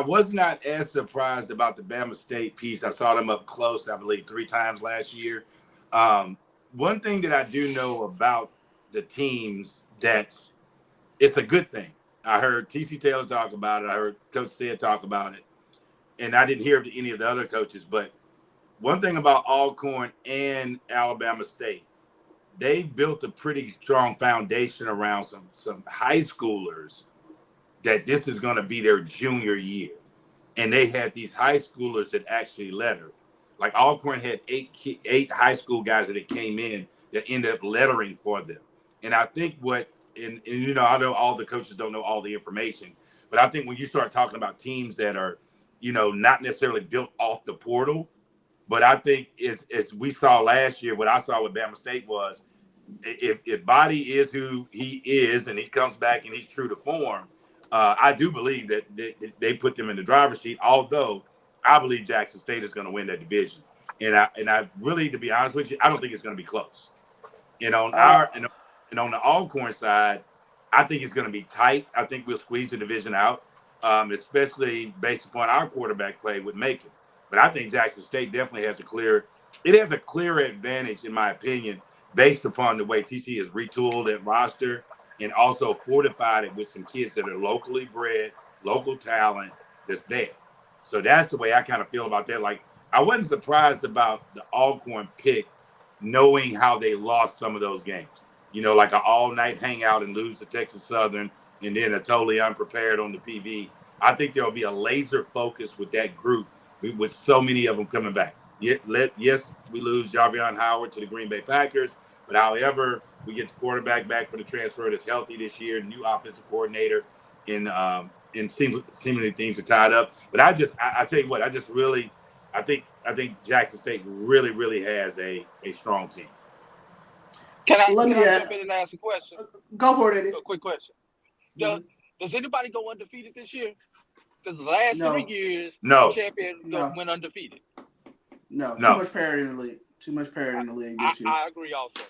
was not as surprised about the Bama State piece. I saw them up close, I believe, 3 times last year. One thing that I do know about the teams, it's a good thing. I heard T.C. Taylor talk about it. I heard Coach Sid talk about it. And I didn't hear any of the other coaches. But one thing about Alcorn and Alabama State, they built a pretty strong foundation around some high schoolers that this is going to be their junior year. And they had these high schoolers that actually lettered. Like Alcorn had 8 high school guys that came in that ended up lettering for them. And I think and I know all the coaches don't know all the information, but I think when you start talking about teams that are, not necessarily built off the portal, but I think as we saw last year, what I saw with Bama State was if Body is who he is and he comes back and he's true to form, I do believe that they put them in the driver's seat, although I believe Jackson State is going to win that division. And I really, to be honest with you, I don't think it's going to be close. And on the Alcorn side, I think it's going to be tight. I think we'll squeeze the division out, especially based upon our quarterback play with Macon. But I think Jackson State definitely has a clear advantage, in my opinion, based upon the way TC has retooled that roster and also fortified it with some kids that are locally bred, local talent that's there. So that's the way I kind of feel about that. Like, I wasn't surprised about the Alcorn pick, knowing how they lost some of those games. Like an all-night hangout and lose to Texas Southern and then a totally unprepared on the PV. I think there'll be a laser focus with that group with so many of them coming back. Yes, we lose Javion Howard to the Green Bay Packers, but however, we get the quarterback back for the transfer that's healthy this year, new offensive coordinator, and seemingly things are tied up. But I tell you what, I think Jackson State really, really has a strong team. Can I jump in and ask a question? Go for it, Eddie. A quick question. Does anybody go undefeated this year? Because the last 3 years, the champion went undefeated. No, too much parity in the league. Too much parity in the league this year. I agree also.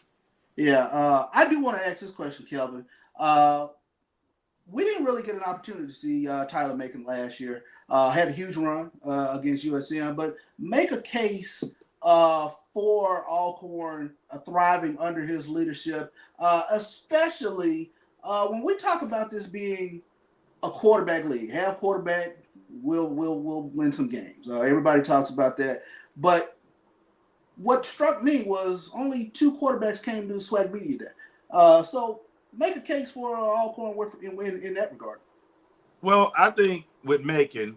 Yeah, I do want to ask this question, Kelvin. We didn't really get an opportunity to see Tyler Macon last year. Had a huge run against USM, but make a case for Alcorn thriving under his leadership, especially when we talk about this being a quarterback league. Half quarterback will win some games. Everybody talks about that, but what struck me was only 2 quarterbacks came to SWAC Media Day. So make a case for Alcorn in that regard. Well, I think with Macon,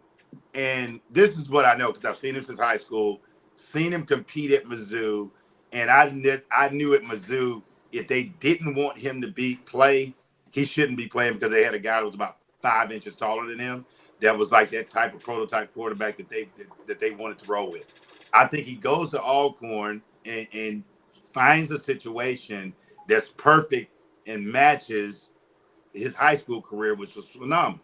and this is what I know because I've seen him since high school, seen him compete at Mizzou, and I knew at Mizzou if they didn't want him to play, he shouldn't be playing because they had a guy that was about 5 inches taller than him. That was like that type of prototype quarterback that they wanted to roll with. I think he goes to Alcorn and finds a situation that's perfect and matches his high school career, which was phenomenal.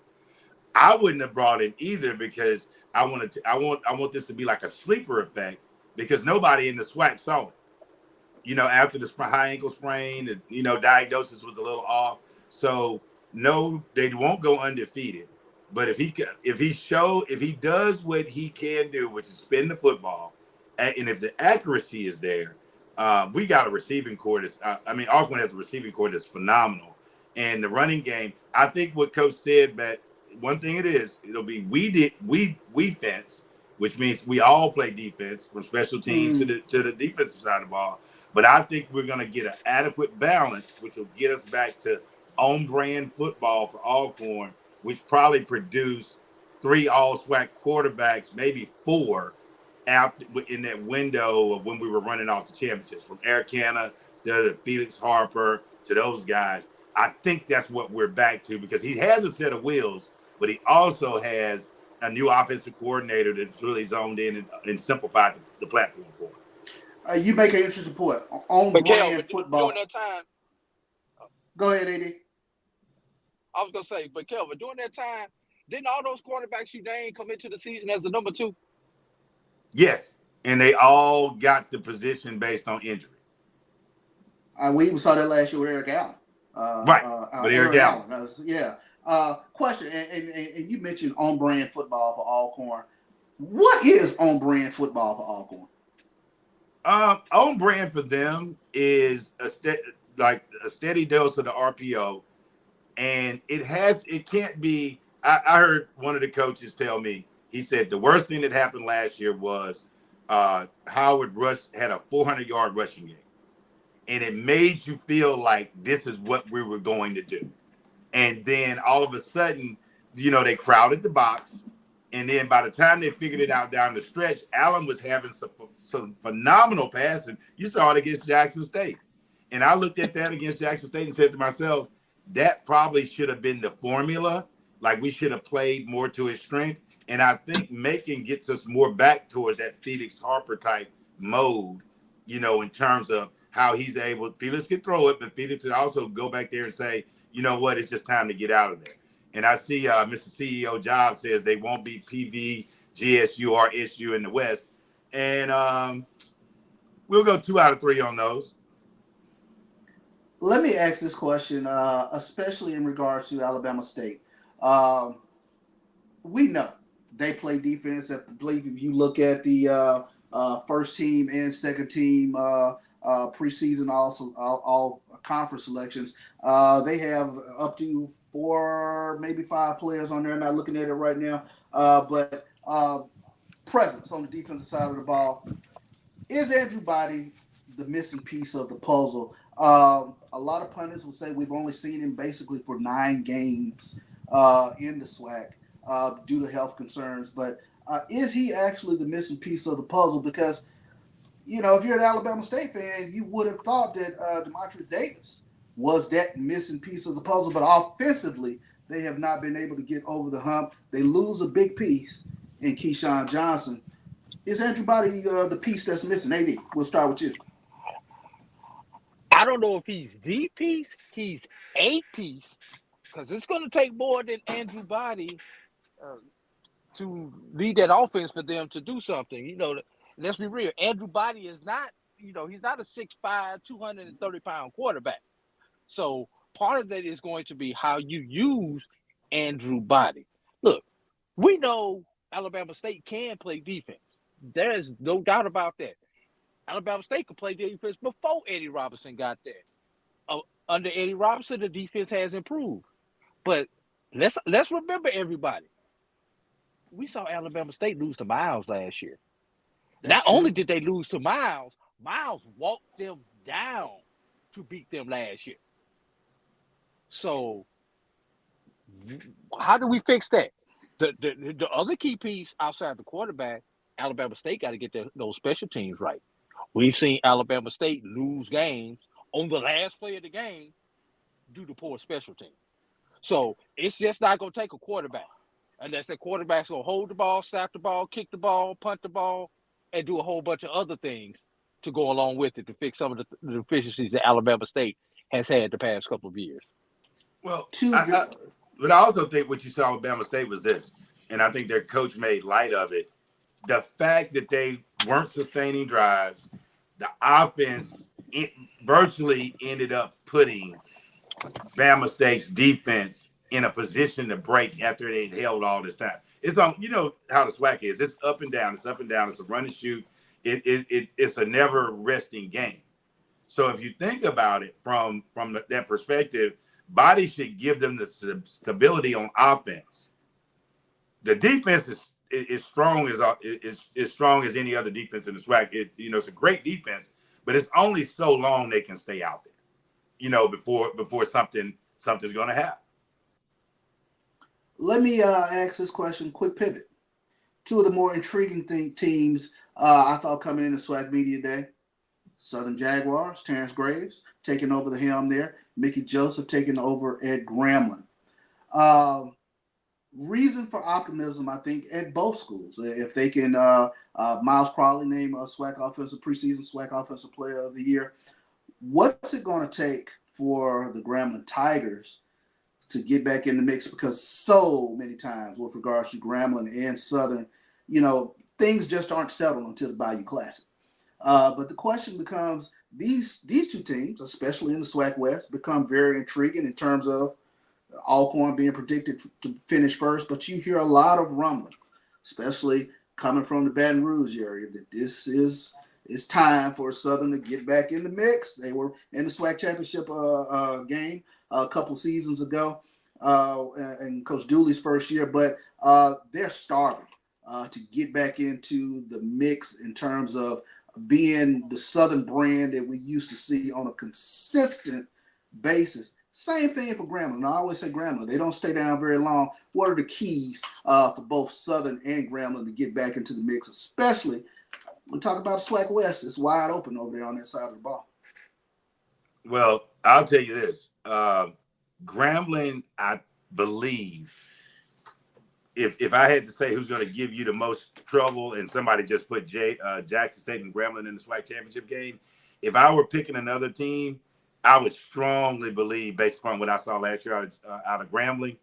I wouldn't have brought him either because I want this to be like a sleeper effect because nobody in the SWAC saw it. You know, after the high ankle sprain, diagnosis was a little off. So no, they won't go undefeated. But if he does what he can do, which is spin the football, and if the accuracy is there, we got a receiving core Alcorn has a receiving core that's phenomenal. And the running game, I think what Coach said, but one thing it'll be we fence, which means we all play defense from special teams to the defensive side of the ball. But I think we're going to get an adequate balance, which will get us back to on-brand football for Alcorn, which probably produce 3 all-SWAC quarterbacks, maybe 4, after in that window of when we were running off the championships, from Eric Hanna to Felix Harper to those guys. I think that's what we're back to because he has a set of wheels, but he also has a new offensive coordinator that's really zoned in and simplified the platform for him. You make an interesting point on brand football. During that time, go ahead, AD. I was gonna say, but Kelvin, during that time, didn't all those quarterbacks you named come into the season as a number 2? Yes, and they all got the position based on injury. We even saw that last year with Eric Allen. With Eric Allen. Question, and you mentioned on-brand football for Alcorn. What is on-brand football for Alcorn? On-brand for them is a steady dose of the RPO, and it can't be. I heard one of the coaches tell me, he said the worst thing that happened last year was Howard Rush had a 400-yard rushing game. And it made you feel like this is what we were going to do. And then all of a sudden, they crowded the box. And then by the time they figured it out down the stretch, Allen was having some phenomenal passing. You saw it against Jackson State. And I looked at that against Jackson State and said to myself, that probably should have been the formula. Like we should have played more to his strength. And I think Macon gets us more back towards that Felix Harper type mode, in terms of how he's able. Felix can throw it, but Felix can also go back there and say, you know what, it's just time to get out of there. And I see Mr. CEO Job says they won't be PV, GSU, or SU in the West. And we'll go 2 out of 3 on those. Let me ask this question, especially in regards to Alabama State. We know they play defense. If you look at the first team and second team preseason, also all conference selections, they have up to 4, maybe 5 players on there. I'm not looking at it right now, but presence on the defensive side of the ball. Is Andrew Body the missing piece of the puzzle? A lot of pundits will say we've only seen him basically for 9 games in the SWAC due to health concerns. But is he actually the missing piece of the puzzle? Because, if you're an Alabama State fan, you would have thought that Demontre Davis was that missing piece of the puzzle. But offensively, they have not been able to get over the hump. They lose a big piece in Keyshawn Johnson. Is Andrew Body the piece that's missing? AD, we'll start with you. I don't know if he's the piece. He's a piece, because it's going to take more than Andrew Body to lead that offense for them to do something. let's be real. Andrew Body is not, he's not a 6'5", 230-pound quarterback. So part of that is going to be how you use Andrew Body. Look, we know Alabama State can play defense. There is no doubt about that. Alabama State could play defense before Eddie Robinson got there. Under Eddie Robinson, the defense has improved. But let's remember, everybody, we saw Alabama State lose to Miles last year. Not only did they lose to Miles walked them down to beat them last year. So how do we fix that? The other key piece outside the quarterback, Alabama State got to get those special teams right. We've seen Alabama State lose games on the last play of the game due to poor special teams. So it's just not going to take a quarterback unless the quarterback's going to hold the ball, snap the ball, kick the ball, punt the ball, and do a whole bunch of other things to go along with it to fix some of the deficiencies that Alabama State has had the past couple of years. Well, but I also think what you saw with Alabama State was this, and I think their coach made light of it. The fact that they weren't sustaining drives, the offense virtually ended up putting Bama State's defense in a position to break after they'd held all this time. It's on, you know how the SWAC is. It's up and down. It's up and down. It's a run and shoot. It's a never resting game. So if you think about it from that perspective, Body should give them the stability on offense. The defense is strong as strong as any other defense in the SWAC. It's a great defense, but it's only so long they can stay out there, before something's going to happen. Let me ask this question, quick pivot. Two of the more intriguing teams I thought coming into SWAC Media Day. Southern Jaguars, Terrence Graves taking over the helm there. Mickey Joseph taking over at Grambling. Reason for optimism, I think, at both schools. If they can, Miles Crawley named a preseason SWAC Offensive Player of the Year. What's it going to take for the Grambling Tigers to get back in the mix? Because so many times with regards to Grambling and Southern, things just aren't settled until the Bayou Classic. But the question becomes, these two teams, especially in the SWAC West, become very intriguing in terms of Alcorn being predicted to finish first. But you hear a lot of rumblings, especially coming from the Baton Rouge area, that it's time for Southern to get back in the mix. They were in the SWAC championship game a couple seasons ago, in Coach Dooley's first year, but they're starving to get back into the mix in terms of being the Southern brand that we used to see on a consistent basis. Same thing for Grambling. I always say Grambling, they don't stay down very long. What are the keys for both Southern and Grambling to get back into the mix, especially we talk about SWAC West? It's wide open over there on that side of the ball. Well, I'll tell you this. Grambling, I believe, if I had to say who's going to give you the most trouble, and somebody just put Jackson State and Grambling in the SWAC championship game, if I were picking another team, I would strongly believe, based upon what I saw last year out of Grambling,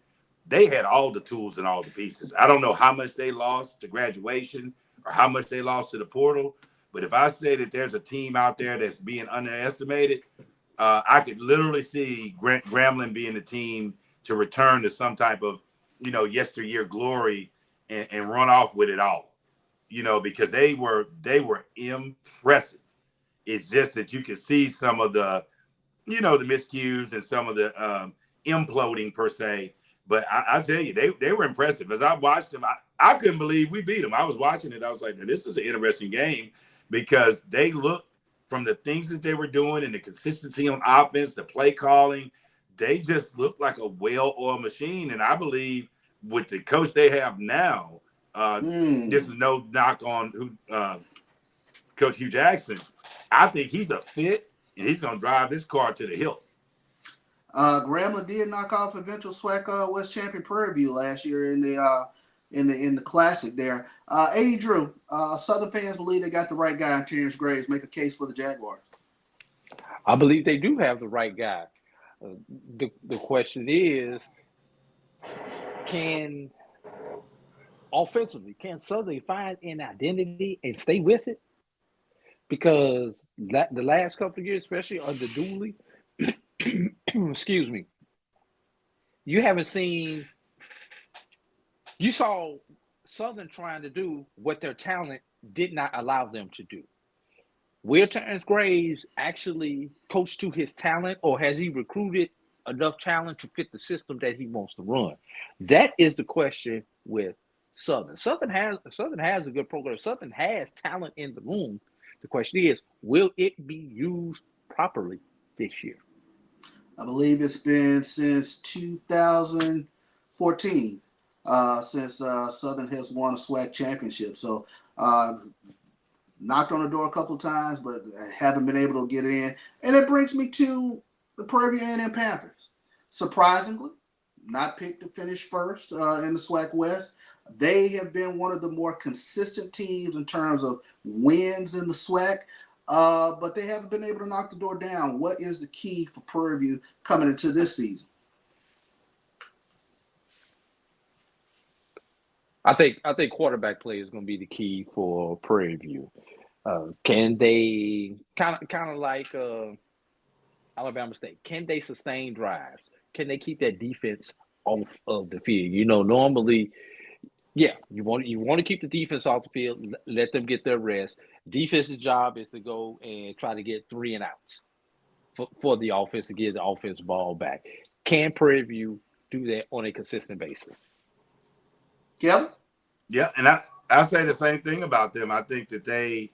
they had all the tools and all the pieces. I don't know how much they lost to graduation or how much they lost to the portal, but if I say that there's a team out there that's being underestimated, I could literally see Grambling being the team to return to some type of, yesteryear glory and run off with it all, because they were impressive. It's just that you can see some of the, the miscues and some of the imploding per se. But I tell you, they were impressive. As I watched them, I couldn't believe we beat them. I was watching it. I was like, this is an interesting game, because they looked, from the things that they were doing and the consistency on offense, the play calling, they just looked like a well-oiled machine. And I believe with the coach they have now, this is no knock on Coach Hugh Jackson. I think he's a fit, and he's going to drive this car to the hill. Grambling did knock off eventual SWAC West champion Prairie View last year in the classic there. AD Drew, Southern fans believe they got the right guy in Terrence Graves. Make a case for the Jaguars. I believe they do have the right guy. The question is, can Southern find an identity and stay with it? because the last couple of years, especially under Dooley, excuse me, you haven't seen. You saw Southern trying to do what their talent did not allow them to do. Will Terrence Graves actually coach to his talent, or has he recruited enough talent to fit the system that he wants to run? That is the question with Southern. Southern has a good program. Southern has talent in the room. The question is, will it be used properly this year? I believe it's been since 2014 since Southern has won a SWAC championship. So knocked on the door a couple of times, but haven't been able to get in. And it brings me to the Prairie View A&M Panthers. Surprisingly, not picked to finish first in the SWAC West. They have been one of the more consistent teams in terms of wins in the SWAC, but they haven't been able to knock the door down. What is the key for Prairie View coming into this season? I think quarterback play is going to be the key for Prairie View. Can they kind of like Alabama State? Can they sustain drives? Can they keep that defense off of the field? You know, normally, yeah, you want to keep the defense off the field. Let them get their rest. Defense's job is to go and try to get 3 and outs for the offense to get the offense ball back. Can Prairie View do that on a consistent basis? Kevin? Yeah, and I say the same thing about them. I think that they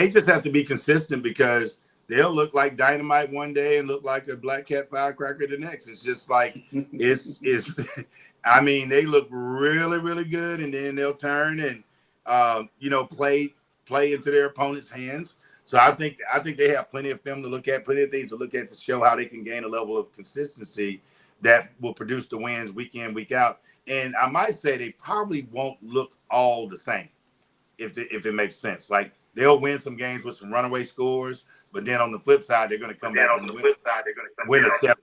just have to be consistent, because they'll look like dynamite one day and look like a black cat firecracker the next. It's just like it's I mean, they look really, really good, and then they'll turn and play into their opponent's hands. So I think they have plenty of film to look at, plenty of things to look at to show how they can gain a level of consistency that will produce the wins week in, week out. And I might say they probably won't look all the same, if it makes sense. Like, they'll win some games with some runaway scores, but then on the flip side, they're going to come back and win a 7-6.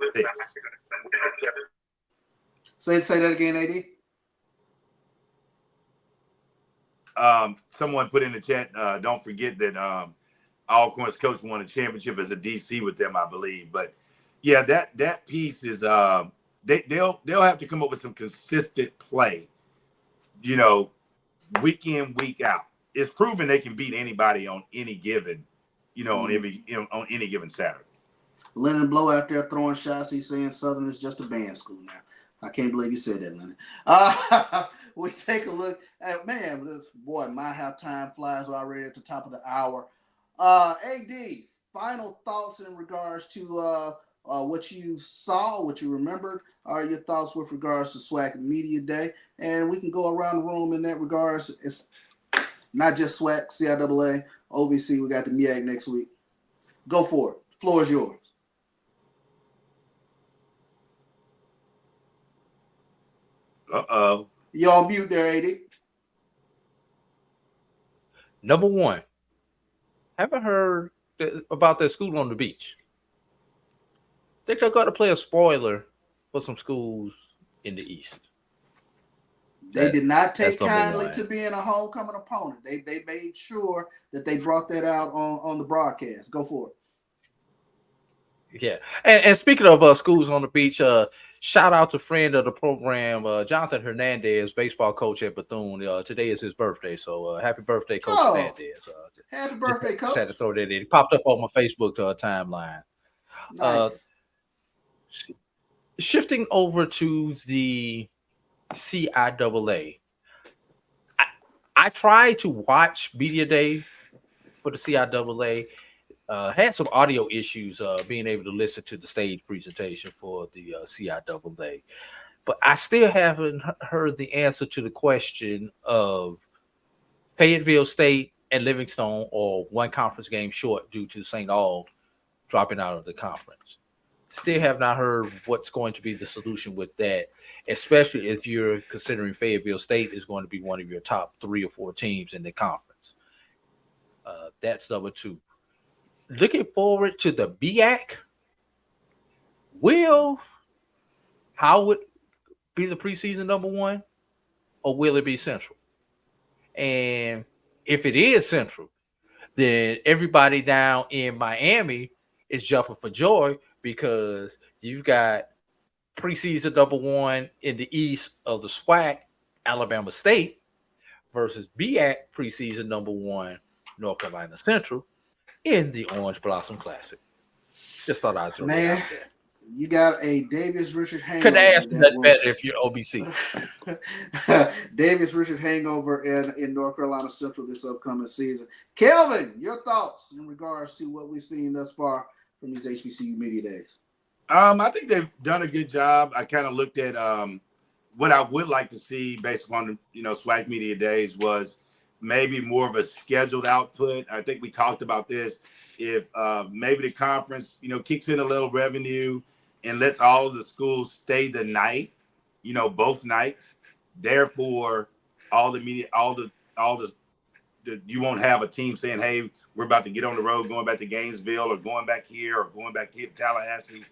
Say that again, AD. Someone put in the chat, don't forget that Alcorn's coach won a championship as a DC with them, I believe. But yeah, that piece is they'll have to come up with some consistent play, week in, week out. It's proven they can beat anybody on any given, on any given Saturday. Lennon Blow out there throwing shots. He's saying Southern is just a band school now. I can't believe you said that, Lennon. We take a look at, man, boy, my halftime flies already at the top of the hour. AD, final thoughts in regards to what you saw, what you remembered, are your thoughts with regards to SWAC Media Day, and we can go around the room in that regards. It's not just SWAC, CIAA, OVC. We got the MEAC next week. Go for it. The floor is yours. Uh-oh. You on mute there, AD. Number one, haven't heard about that school on the beach. Think they're going to play a spoiler for some schools in the East. They did not take kindly to being a homecoming opponent. They made sure that they brought that out on the broadcast. Go for it. Yeah. And speaking of schools on the beach, shout out to friend of the program, Jonathan Hernandez, baseball coach at Bethune. Today is his birthday, so happy birthday, Coach Hernandez. Happy birthday, Coach. Just had to throw that in. It popped up on my Facebook timeline. Nice. Shifting over to the CIAA, I tried to watch Media Day for the CIAA. Had some audio issues being able to listen to the stage presentation for the CIAA, but I still haven't heard the answer to the question of Fayetteville State and Livingstone or one conference game short due to St. Aug dropping out of the conference. Still have not heard what's going to be the solution with that, especially if you're considering Fayetteville State is going to be one of your top 3 or 4 teams in the conference. That's number 2. Looking forward to the BAC. Will Howard be the preseason number 1, or will it be Central? And if it is Central, then everybody down in Miami is jumping for joy because you've got preseason number 1 in the East of the SWAC, Alabama State, versus BAC preseason number 1, North Carolina Central, in the Orange Blossom Classic. Just thought I'd throw that out there. You got a Davis Richard hangover. Couldn't ask that better if you're OBC. Davis Richard hangover in North Carolina Central this upcoming season. Kelvin, your thoughts in regards to what we've seen thus far from these HBCU Media Days? I think they've done a good job. I kind of looked at what I would like to see based upon SWAC Media Days was maybe more of a scheduled output. I think we talked about this. If maybe the conference, kicks in a little revenue and lets all of the schools stay the night, both nights. Therefore, all the media, all the you won't have a team saying, "Hey, we're about to get on the road, going back to Gainesville, or going back here, or going back here to Tallahassee."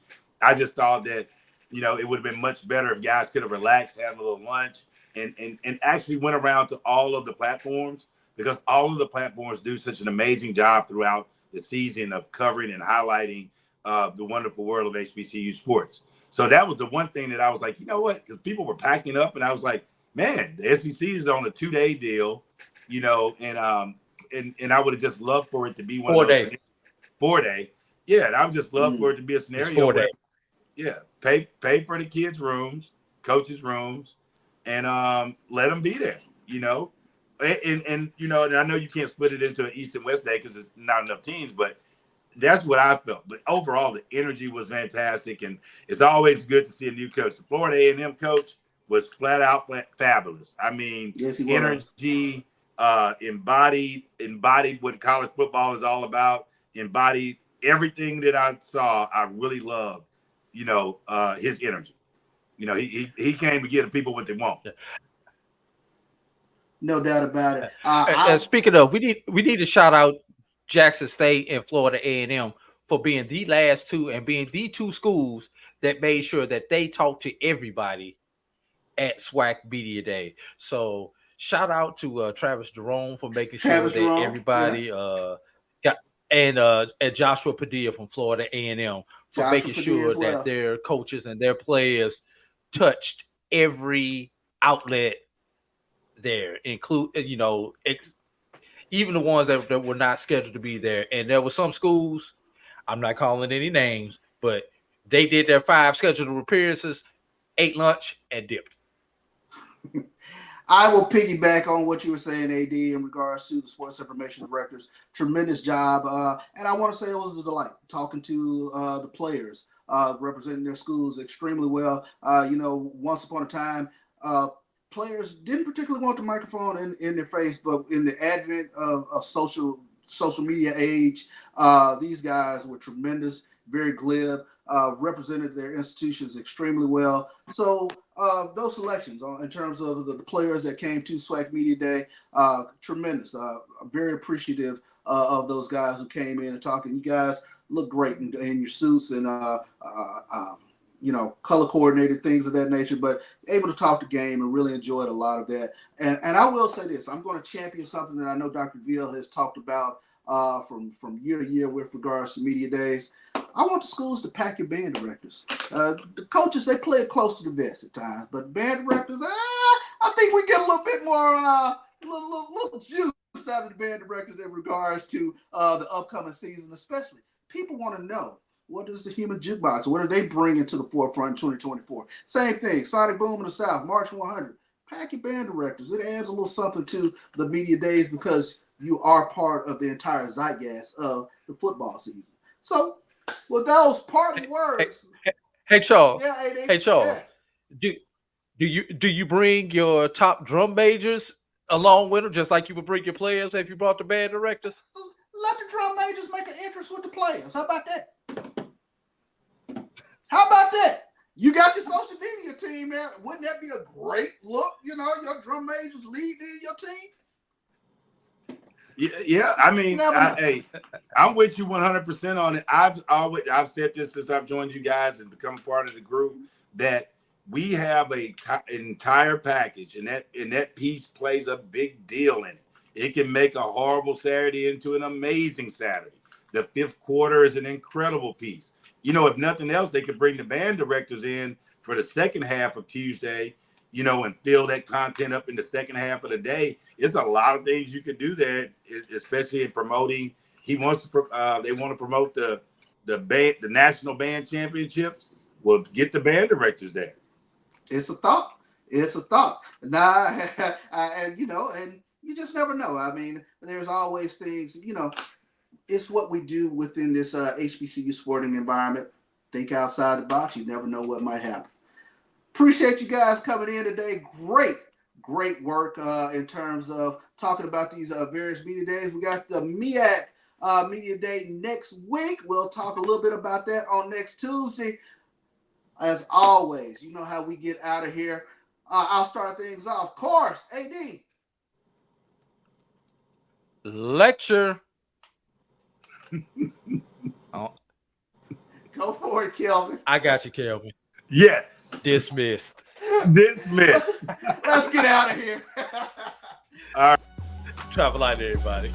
I just thought that it would have been much better if guys could have relaxed, had a little lunch, and actually went around to all of the platforms, because all of the platforms do such an amazing job throughout the season of covering and highlighting the wonderful world of HBCU sports. So that was the one thing that I was like, you know what? Because people were packing up, and I was like, man, the SEC is on a 2-day deal, and I would have just loved for it to be one 4 of those day. 4 day. Yeah, and I would just love for it to be a scenario 4 day. where, pay for the kids' rooms, coaches' rooms, and let them be there, And I know you can't split it into an East and West day because there's not enough teams, but that's what I felt. But overall, the energy was fantastic, and it's always good to see a new coach. The Florida A&M coach was flat out fabulous. I mean, yes, he was. Energy, embodied what college football is all about, embodied everything that I saw. I really loved, his energy. He came to get the people what they want. No doubt about it. Speaking of, we need to shout out Jackson State and Florida A&M for being the last two and being the two schools that made sure that they talked to everybody at SWAC Media Day. So shout out to Travis Jerome for making sure that everybody got, and Joshua Padilla from Florida A&M for making sure that their coaches and their players touched every outlet there, include even the ones that were not scheduled to be there. And there were some schools, I'm not calling any names, but they did their 5 scheduled appearances, ate lunch, and dipped. I will piggyback on what you were saying, AD, in regards to the sports information directors. Tremendous job. And I want to say it was a delight talking to the players, representing their schools extremely well. Once upon a time, players didn't particularly want the microphone in their face, but in the advent of social media age, these guys were tremendous, very glib, represented their institutions extremely well. So those selections in terms of the players that came to SWAC Media Day, tremendous. I'm very appreciative of those guys who came in and talking. You guys look great in your suits and color coordinated things of that nature, but able to talk the game and really enjoyed a lot of that. And I will say this, I'm going to champion something that I know Dr. Veal has talked about from year to year with regards to media days. I want the schools to pack your band directors. The coaches, they play it close to the vest at times, but band directors, I think we get a little bit more little juice out of the band directors in regards to the upcoming season, especially. People want to know, what is the human jukebox? What are they bringing to the forefront in 2024? Same thing, Sonic Boom in the South, March 100. Pack your band directors. It adds a little something to the media days because you are part of the entire zeitgeist of the football season. So, with those parting words. Hey Charles. Yeah, AD, hey Charles. Yeah. Do you bring your top drum majors along with them, just like you would bring your players if you brought the band directors? Let the drum majors make an interest with the players. How about that? How about that? You got your social media team there. Wouldn't that be a great look? Your drum majors leading your team. Yeah. I mean, I'm with you 100% on it. I've said this since I've joined you guys and become part of the group, that we have an entire package, and that piece plays a big deal in it. It can make a horrible Saturday into an amazing Saturday. The fifth quarter is an incredible piece. You know, if nothing else, they could bring the band directors in for the second half of Tuesday, you know, and fill that content up in the second half of the day. It's a lot of things you could do there, especially in promoting. They want to promote the national band championships. Well, get the band directors there. It's a thought. It's a thought. Nah, and you know, and you just never know. I mean, there's always things, you know, it's what we do within this HBCU sporting environment. Think outside the box. You never know what might happen. Appreciate you guys coming in today. Great work in terms of talking about these various media days. We got the MEAC Media Day next week. We'll talk a little bit about that on next Tuesday. As always, you know how we get out of here. I'll start things off. Of course, AD. Lecture. Oh. Go for it, Kelvin. I got you, Kelvin. Yes. Dismissed. Let's get out of here. All right. Travel light, everybody.